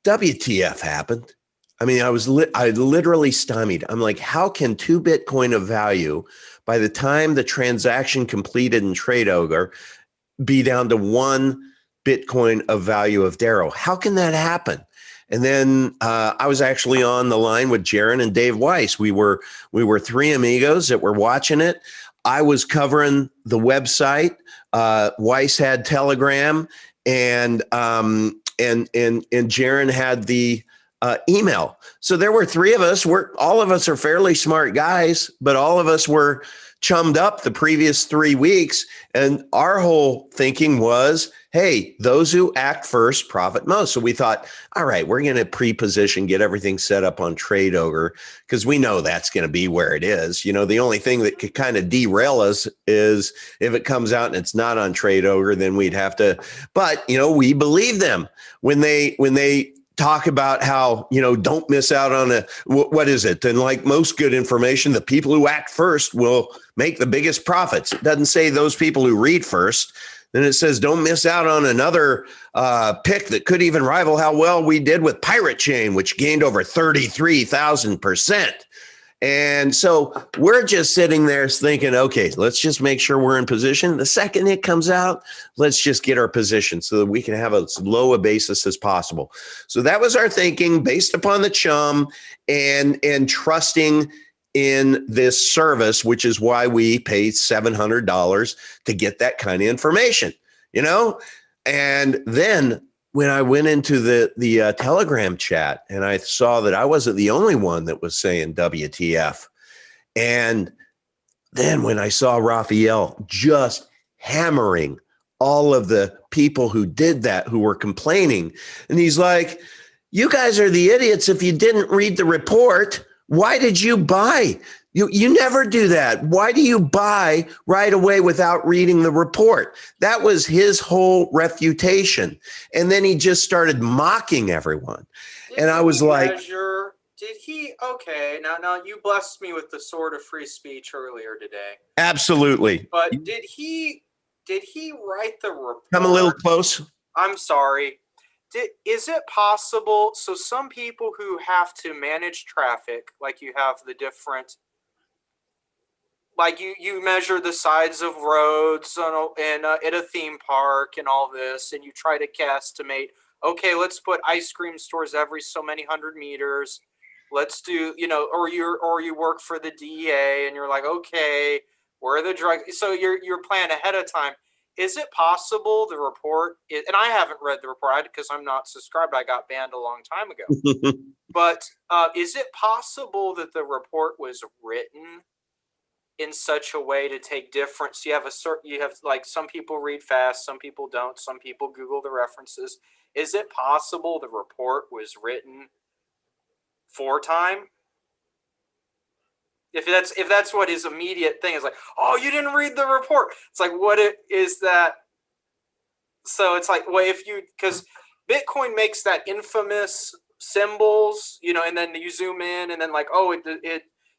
Speaker 1: WTF happened? I mean, I literally stymied. I'm like, how can 2 Bitcoin of value by the time the transaction completed in TradeOgre be down to 1 Bitcoin of value of DERO? How can that happen? And then I was actually on the line with Jaron and Dave Weiss. We were 3 amigos that were watching it. I was covering the website. Weiss had Telegram, and Jaron had the email. So there were 3 of us. All of us are fairly smart guys, but all of us were chummed up the previous 3 weeks, and our whole thinking was, hey, those who act first profit most. So we thought, all right, we're going to pre-position, get everything set up on TradeOgre, because we know that's going to be where it is. You know, the only thing that could kind of derail us is if it comes out and it's not on TradeOgre, then we'd have to. But, you know, we believe them when they talk about how, you know, don't miss out on what is it? And like most good information, the people who act first will make the biggest profits. It doesn't say those people who read first. Then it says, don't miss out on another pick that could even rival how well we did with Pirate Chain, which gained over 33,000%. And so we're just sitting there thinking, okay, let's just make sure we're in position. The second it comes out, let's just get our position so that we can have as low a basis as possible. So that was our thinking based upon the chum and trusting in this service, which is why we pay $700 to get that kind of information, you know? And then when I went into the Telegram chat and I saw that I wasn't the only one that was saying WTF. And then when I saw Raphael just hammering all of the people who did that, who were complaining, and he's like, you guys are the idiots. If you didn't read the report, why did you buy? You never do that. Why do you buy right away without reading the report? That was his whole refutation. And then he just started mocking everyone. And I was like,
Speaker 11: did he? Okay, now you blessed me with the sword of free speech earlier today.
Speaker 1: Absolutely.
Speaker 11: But did he write the report?
Speaker 1: Come a little close.
Speaker 11: I'm sorry. Is it possible? So some people who have to manage traffic, like you have the different, like you measure the sides of roads at a theme park and all this, and you try to guesstimate, okay, let's put ice cream stores every so many 100 meters. Let's do, or you work for the DEA and you're like, okay, where are the drugs? So you're planning ahead of time. Is it possible the report is, and I haven't read the report because I'm not subscribed. I got banned a long time ago. But is it possible that the report was written in such a way to take difference? You have like some people read fast, some people don't, some people Google the references. Is it possible the report was written for time? If that's what his immediate thing is, like, oh, you didn't read the report. It's like, what is that? So it's like, well, because Bitcoin makes that infamous symbols, and then you zoom in and then like, oh,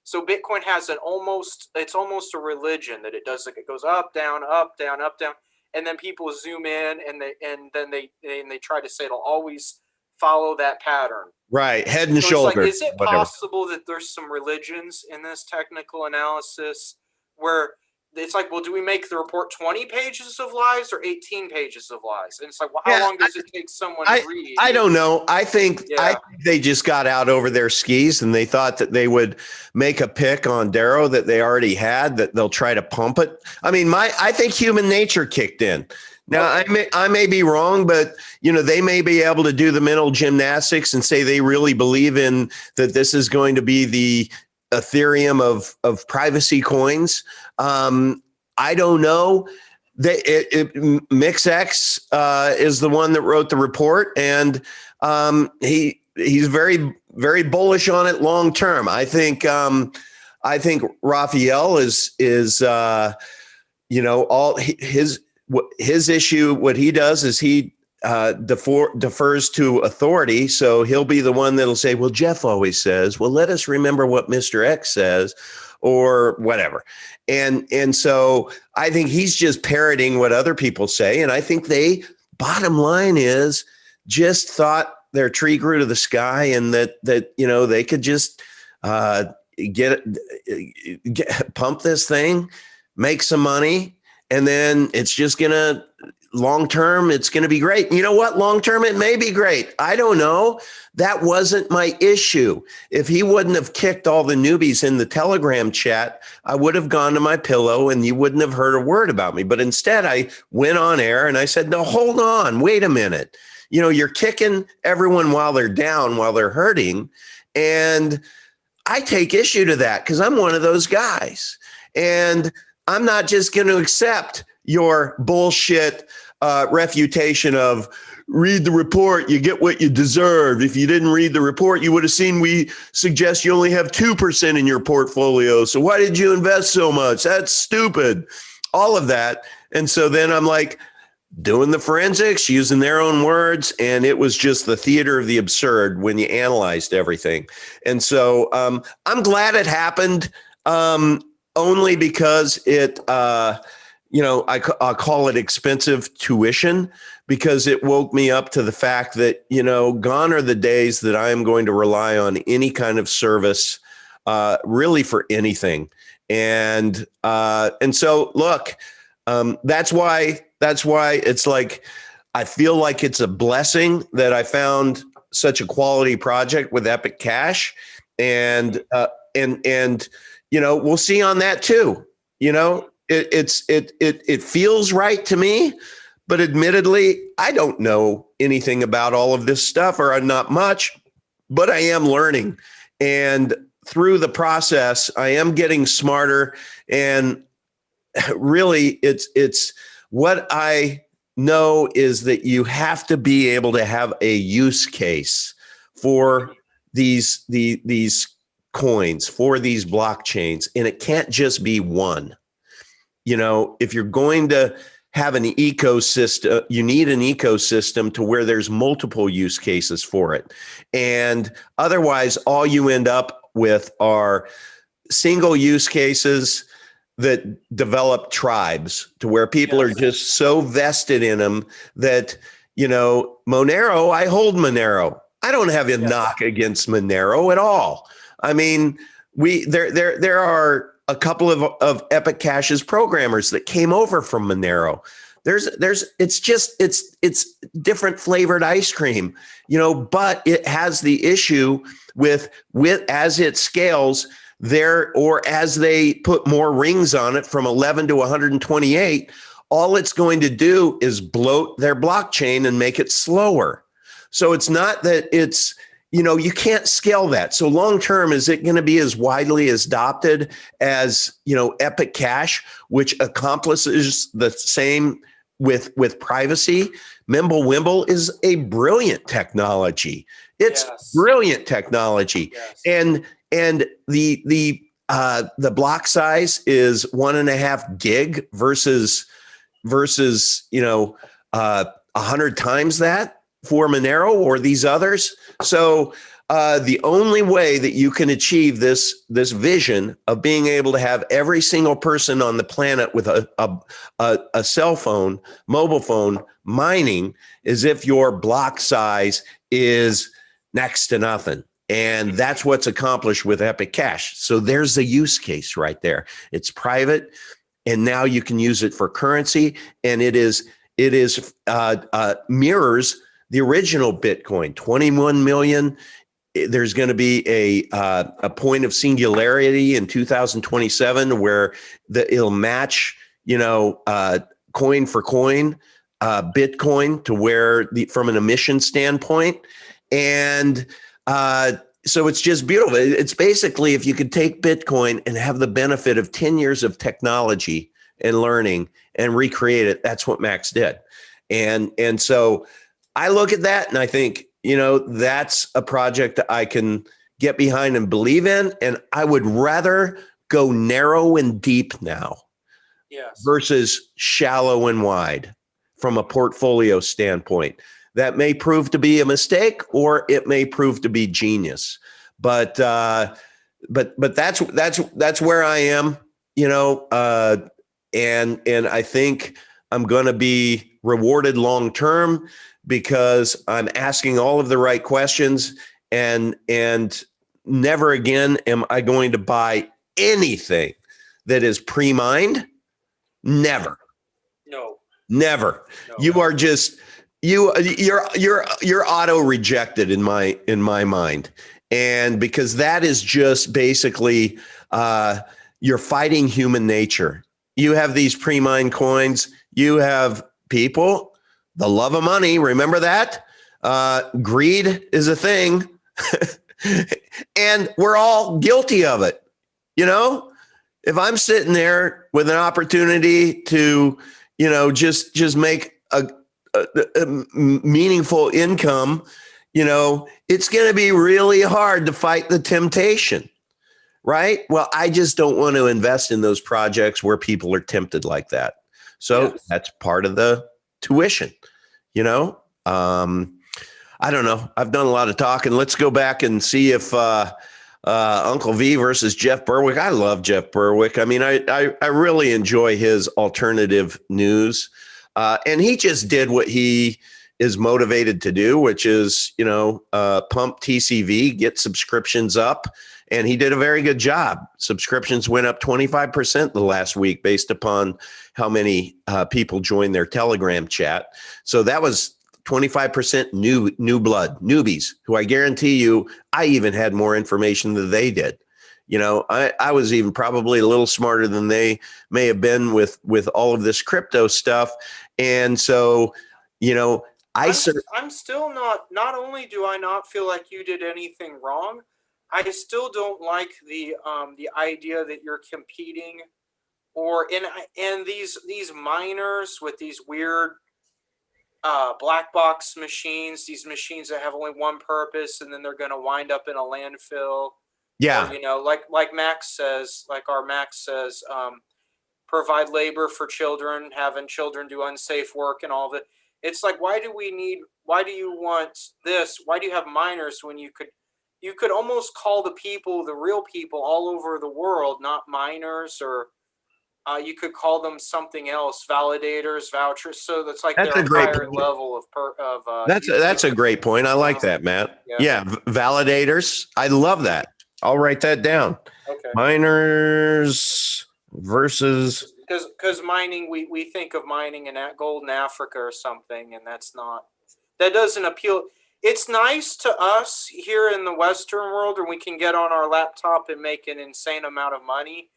Speaker 11: so Bitcoin has it's almost a religion that it does, like it goes up, down, up, down, up, down. And then people zoom in and then they try to say it'll always follow that pattern.
Speaker 1: Right, head and shoulders.
Speaker 11: Like, is it possible that there's some religions in this technical analysis where it's like, well, do we make the report 20 pages of lies or 18 pages of lies? And it's like, well, how long does it take someone to read?
Speaker 1: I don't know. I think they just got out over their skis and they thought that they would make a pick on DERO that they already had, that they'll try to pump it. I mean, I think human nature kicked in. Now, I may be wrong, but, they may be able to do the mental gymnastics and say they really believe in that this is going to be the Ethereum of privacy coins. I don't know. Mix.X is the one that wrote the report, and he's very, very bullish on it long term. I think Raphael is all his issue. What he does is he defers to authority. So he'll be the one that'll say, well, Jeff always says, well, let us remember what Mr. X says, or whatever. And so I think he's just parroting what other people say. And I think bottom line is, just thought their tree grew to the sky, and that they could just pump this thing, make some money, and then it's just gonna, long term, it's gonna be great. You know what? Long term, it may be great. I don't know. That wasn't my issue. If he wouldn't have kicked all the newbies in the Telegram chat, I would have gone to my pillow and you wouldn't have heard a word about me. But instead, I went on air and I said, no, hold on, wait a minute. You're kicking everyone while they're down, while they're hurting. And I take issue to that because I'm one of those guys. And I'm not just going to accept your bullshit refutation of read the report, you get what you deserve. If you didn't read the report, you would have seen we suggest you only have 2% in your portfolio. So why did you invest so much? That's stupid. All of that. And so then I'm like doing the forensics, using their own words. And it was just the theater of the absurd when you analyzed everything. And so I'm glad it happened. Only because it, I call it expensive tuition, because it woke me up to the fact that, gone are the days that I am going to rely on any kind of service, really for anything. And so look, that's why it's like, I feel like it's a blessing that I found such a quality project with Epic Cash. and we'll see on that too. It feels right to me, but admittedly, I don't know anything about all of this stuff, or not much, but I am learning. And through the process, I am getting smarter. And really, it's what I know is that you have to be able to have a use case for these coins, for these blockchains, and it can't just be one. If you're going to have an ecosystem, you need an ecosystem to where there's multiple use cases for it. And otherwise, all you end up with are single use cases that develop tribes to where people are just so vested in them that, Monero, I hold Monero. I don't have a knock against Monero at all. I mean, there are a couple of Epic Cash's programmers that came over from Monero. It's different flavored ice cream, but it has the issue with as it scales there, or as they put more rings on it from 11 to 128, all it's going to do is bloat their blockchain and make it slower. So it's not that it's, you can't scale that. So long term, is it going to be as widely adopted as, Epic Cash, which accomplishes the same with privacy? Mimblewimble is a brilliant technology. It's brilliant technology. And the block size is 1.5 gig versus 100 times that for Monero or these others. So the only way that you can achieve this vision of being able to have every single person on the planet with a cell phone, mobile phone mining, is if your block size is next to nothing. And that's what's accomplished with Epic Cash. So there's the use case right there. It's private, and now you can use it for currency, and it mirrors the original Bitcoin, 21 million. There's going to be a point of singularity in 2027 where it'll match, coin for coin, Bitcoin, to where from an emission standpoint. And so it's just beautiful. It's basically, if you could take Bitcoin and have the benefit of 10 years of technology and learning and recreate it, that's what Max did. And so I look at that and I think, that's a project that I can get behind and believe in. And I would rather go narrow and deep now versus shallow and wide from a portfolio standpoint. That may prove to be a mistake, or it may prove to be genius. But that's where I am, and I think I'm going to be rewarded long term because I'm asking all of the right questions, and never again am I going to buy anything that is pre-mined. Never.
Speaker 11: No.
Speaker 1: Never. No. You are just you're auto rejected in my mind. And because that is just basically you're fighting human nature. You have these pre-mined coins, you have people, the love of money, remember that? Greed is a thing. And we're all guilty of it. If I'm sitting there with an opportunity to, just make a meaningful income, it's going to be really hard to fight the temptation, right? Well, I just don't want to invest in those projects where people are tempted like that. So that's part of the tuition, I don't know. I've done a lot of talking. Let's go back and see if Uncle V versus Jeff Berwick. I love Jeff Berwick. I mean, I really enjoy his alternative news. And he just did what he is motivated to do, which is, pump TCV, get subscriptions up. And he did a very good job. Subscriptions went up 25% the last week based upon how many people joined their Telegram chat. So that was 25% new blood, newbies, who I guarantee you, I even had more information than they did. You know, I was even probably a little smarter than they may have been with all of this crypto stuff. And so, you know, I'm
Speaker 11: still not only do I not feel like you did anything wrong, I still don't like the idea that you're competing or and these miners with these weird black box machines, these machines that have only one purpose, and then they're going to wind up in a landfill.
Speaker 1: Yeah.
Speaker 11: Or, you know, like Max says, provide labor for children, having children do unsafe work and all that. It's like, why do you want this? Why do you have miners when you could almost call the real people all over the world, not miners, or you could call them something else, validators, vouchers. So that's like
Speaker 1: that's
Speaker 11: their
Speaker 1: a great
Speaker 11: higher
Speaker 1: point.
Speaker 11: level of
Speaker 1: that's a great point. I like that, Matt. Yeah, validators. I love that. I'll write that down.
Speaker 11: Okay.
Speaker 1: Miners versus.
Speaker 11: Because mining, we think of mining in gold in Africa or something, and that doesn't appeal. It's nice to us here in the Western world, where we can get on our laptop and make an insane amount of money,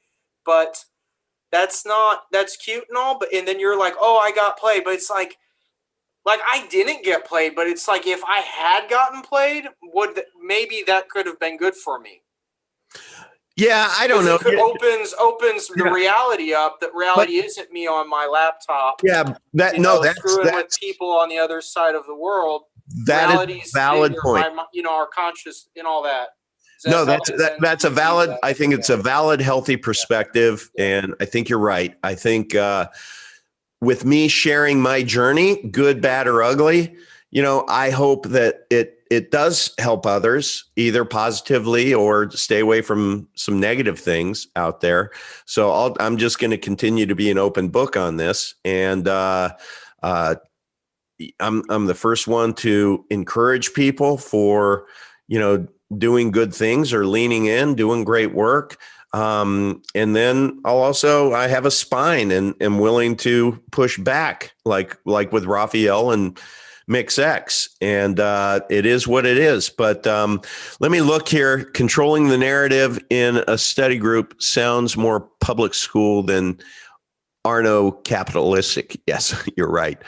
Speaker 11: but that's cute and all. And then you're like, oh, I got played, but it's like I didn't get played, but it's like if I had gotten played, maybe that could have been good for me.
Speaker 1: Yeah, I don't know.
Speaker 11: It opens the reality up. That reality isn't me on my laptop.
Speaker 1: Yeah, that's
Speaker 11: screwing with people on the other side of the world.
Speaker 1: That is a valid point.
Speaker 11: Our conscious and all that.
Speaker 1: That's a valid. I think it's a valid, healthy perspective, and I think you're right. I think with me sharing my journey, good, bad, or ugly, you know, I hope that it does help others either positively or stay away from some negative things out there. So I'm just going to continue to be an open book on this. And I'm the first one to encourage people for, you know, doing good things or leaning in, doing great work. And then I have a spine and am willing to push back like with Raphael and Mix.X, and it is what it is. But let me look here. Controlling the narrative in a study group sounds more public school than Arno capitalistic. Yes, you're right.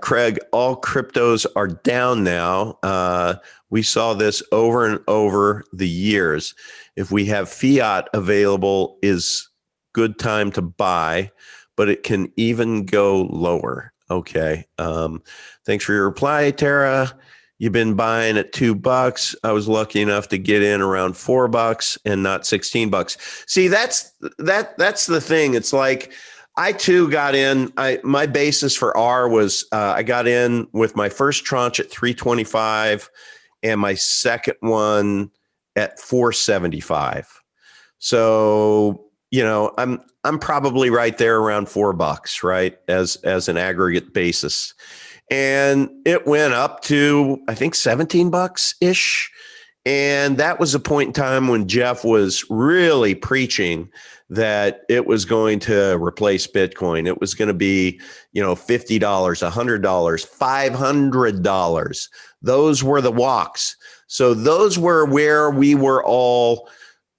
Speaker 1: Craig, all cryptos are down now. We saw this over and over the years. If we have fiat available, is good time to buy, but it can even go lower. Okay. Thanks for your reply, Tara. You've been buying at $2. I was lucky enough to get in around $4 and not $16. See, that's the thing. It's like I too got in. My basis for R was I got in with my first tranche at $3.25 and my second one at $4.75. So, you know, I'm probably right there around $4, right, as an aggregate basis. And it went up to, I think, $17-ish. And that was a point in time when Jeff was really preaching that it was going to replace Bitcoin. It was going to be, you know, $50, $100, $500. Those were the walks. So those were where we were all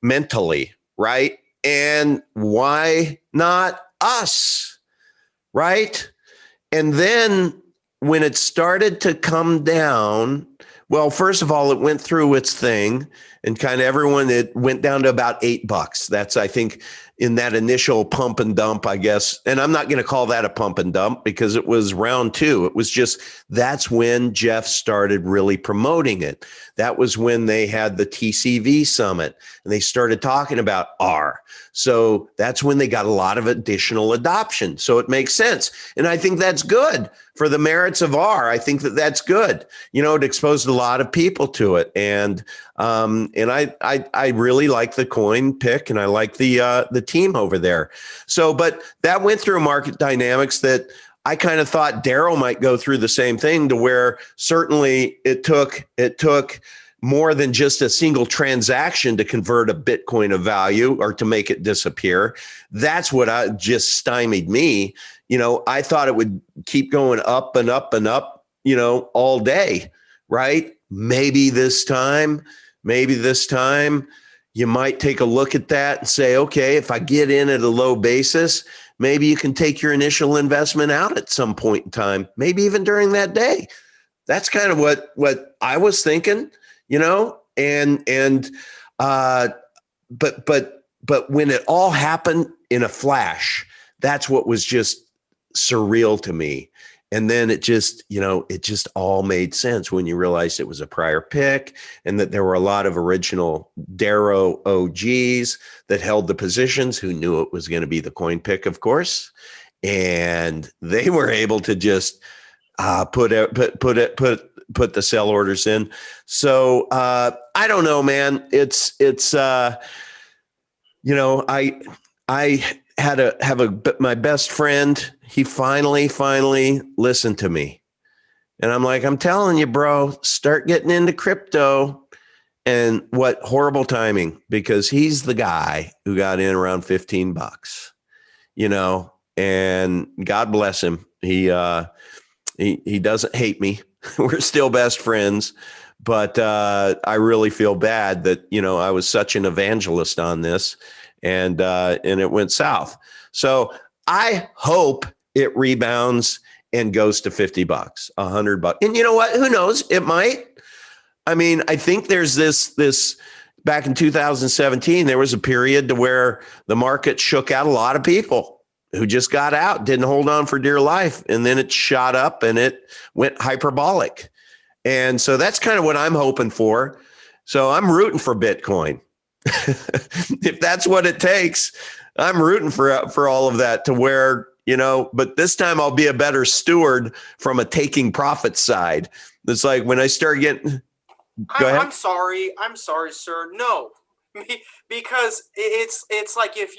Speaker 1: mentally, right? And why not us, right? And then when it started to come down, well, first of all, it went through its thing and kind of it went down to about $8. That's, I think, in that initial pump and dump, I guess. And I'm not going to call that a pump and dump because it was round two. It was just, that's when Jeff started really promoting it. That was when they had the TCV summit and they started talking about R. So that's when they got a lot of additional adoption. So it makes sense. And I think that's good for the merits of R. I think that that's good. You know, it exposed a lot of people to it. And I really like the coin pick and I like the team over there. So, but that went through market dynamics that I kind of thought DERO might go through the same thing, to where certainly it took more than just a single transaction to convert a Bitcoin of value or to make it disappear. That's what just stymied me. You know, I thought it would keep going up and up and up. all day, right? Maybe this time you might take a look at that and say, okay, if I get in at a low basis, maybe you can take your initial investment out at some point in time, maybe even during that day. That's kind of what I was thinking, but when it all happened in a flash, that's what was just surreal to me. And then it just all made sense when you realized it was a prior pick and that there were a lot of original DERO OGs that held the positions who knew it was going to be the coin pick, of course. And they were able to just put the sell orders in. So I don't know, man. I had my best friend. He finally listened to me. And I'm like, I'm telling you, bro, start getting into crypto. And what horrible timing, because he's the guy who got in around $15, and God bless him. He doesn't hate me. We're still best friends, but I really feel bad that, I was such an evangelist on this and it went south. So I hope it rebounds and goes to $50, $100. And you know what? Who knows? It might. I mean, I think there's this back in 2017, there was a period to where the market shook out a lot of people who just got out, didn't hold on for dear life. And then it shot up and it went hyperbolic. And so that's kind of what I'm hoping for. So I'm rooting for Bitcoin. If that's what it takes, I'm rooting for all of that to where, but this time I'll be a better steward from a taking profit side. It's like when I start getting, go ahead.
Speaker 11: I'm sorry, sir. No, because it's like if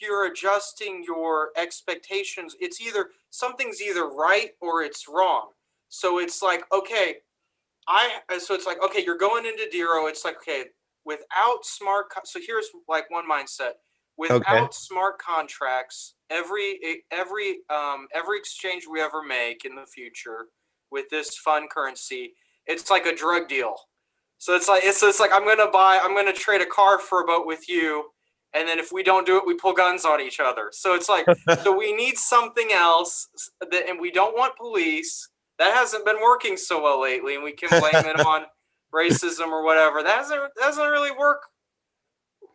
Speaker 11: you're adjusting your expectations, it's either something's either right or it's wrong. So it's like, okay, you're going into DERO. It's like, okay, without so here's like one mindset. Without smart contracts, every exchange we ever make in the future with this fun currency, it's like a drug deal. So it's like I'm gonna trade a car for a boat with you, and then if we don't do it, we pull guns on each other. So it's like so we need something else and we don't want police. That hasn't been working so well lately, and we can blame it on racism or whatever. That doesn't really work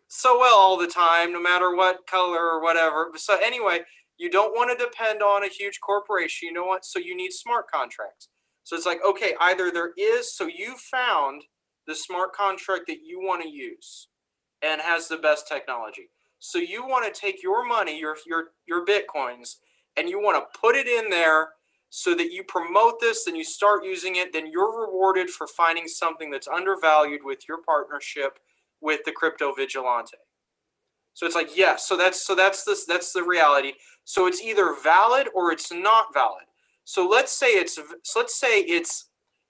Speaker 11: so well all the time, no matter what color or whatever. So anyway, you don't want to depend on a huge corporation. You know what? So you need smart contracts. So it's like, okay, either there is, so you found the smart contract that you want to use and has the best technology. So you want to take your money, your Bitcoins, and you want to put it in there so that you promote this, then you start using it, then you're rewarded for finding something that's undervalued with your partnership with the Crypto Vigilante. So it's like, yes, so that's the reality. So it's either valid or it's not valid. So let's say it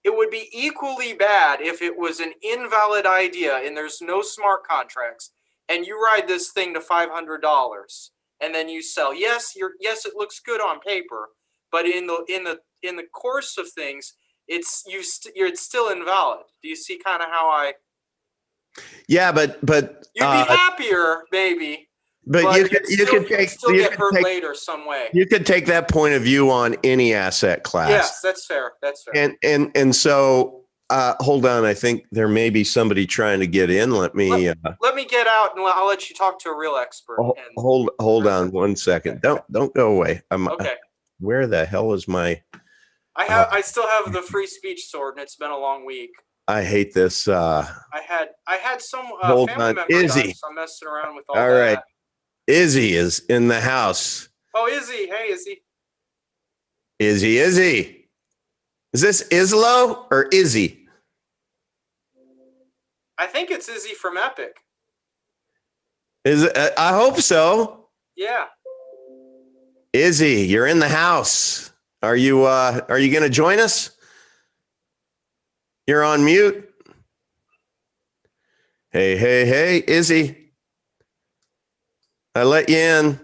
Speaker 11: would be equally bad if it was an invalid idea and there's no smart contracts and you ride this thing to $500 and then you sell. Yes, it looks good on paper, but in the course of things, it's still invalid. Do you see kind of how I? Yeah, but you'd be happier maybe.
Speaker 1: But you could
Speaker 11: get hurt later some way.
Speaker 1: You could take that point of view on any asset class.
Speaker 11: Yes, that's fair.
Speaker 1: And so hold on, I think there may be somebody trying to get in. Let me
Speaker 11: get out and I'll let you talk to a real expert.
Speaker 1: Hold on one second.
Speaker 11: Okay.
Speaker 1: Don't go away.
Speaker 11: Okay.
Speaker 1: Where the hell is my?
Speaker 11: I still have the free speech sword, and it's been a long week.
Speaker 1: I hate this.
Speaker 11: I had some
Speaker 1: hold
Speaker 11: family
Speaker 1: on,
Speaker 11: member
Speaker 1: Izzy.
Speaker 11: So I'm messing around with all
Speaker 1: that.
Speaker 11: Right.
Speaker 1: Izzy is in the house.
Speaker 11: Oh, Izzy. Hey, Izzy.
Speaker 1: Izzy. Is this Islo or Izzy?
Speaker 11: I think it's Izzy from Epic.
Speaker 1: Is it? I hope so.
Speaker 11: Yeah.
Speaker 1: Izzy, you're in the house. Are you going to join us? You're on mute. Hey, Izzy. I let you in.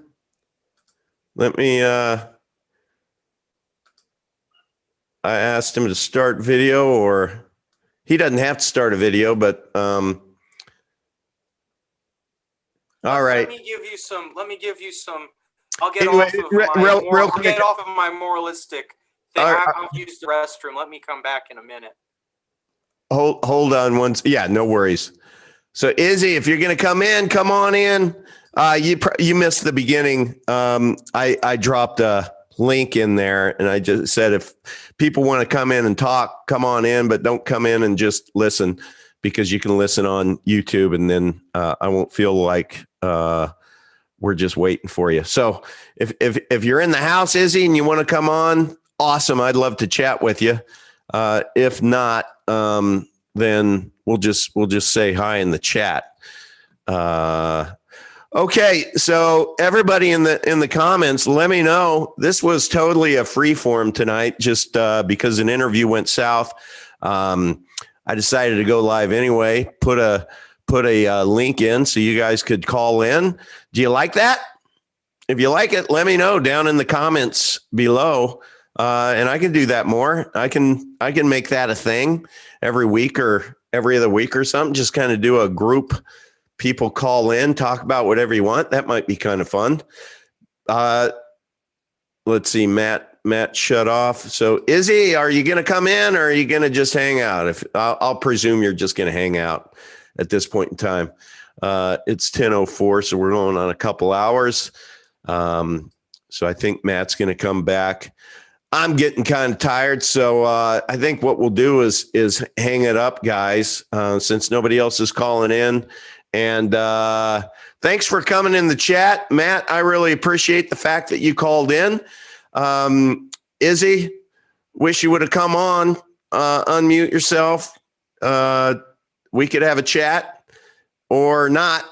Speaker 1: Let me, I I asked him to start video, or he doesn't have to start a video, but all right.
Speaker 11: Let me give you some. I'll get
Speaker 1: Anyway,
Speaker 11: off of
Speaker 1: real
Speaker 11: I'll get off of my moralistic thing. I'll use the restroom. Let me come back in a minute.
Speaker 1: Hold on once. Yeah, no worries. So Izzy, if you're going to come in, come on in. You missed the beginning. I dropped a link in there, and I just said if people want to come in and talk, come on in, but don't come in and just listen, because you can listen on YouTube, and then I won't feel like we're just waiting for you. So if you're in the house, Izzy, and you want to come on, awesome. I'd love to chat with you. If not, then we'll just say hi in the chat. Okay, so everybody in the comments, let me know. This was totally a free form tonight, just because an interview went south. I decided to go live anyway. Put a link in so you guys could call in. Do you like that? If you like it, let me know down in the comments below, and I can do that more. I can make that a thing every week or every other week or something. Just kind of do a group. People call in, talk about whatever you want. That might be kind of fun. Let's see, Matt shut off. So Izzy, are you going to come in, or are you going to just hang out? If I'll presume you're just going to hang out at this point in time. It's 10:04, so we're going on a couple hours. So I think Matt's going to come back. I'm getting kind of tired, so I think what we'll do is hang it up, guys, since nobody else is calling in. And thanks for coming in the chat, Matt. I really appreciate the fact that you called in. Izzy, wish you would have come on. Unmute yourself. We could have a chat or not.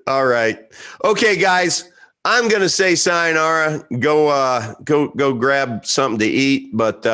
Speaker 1: All right. Okay, guys. I'm going to say sayonara. Go grab something to eat, but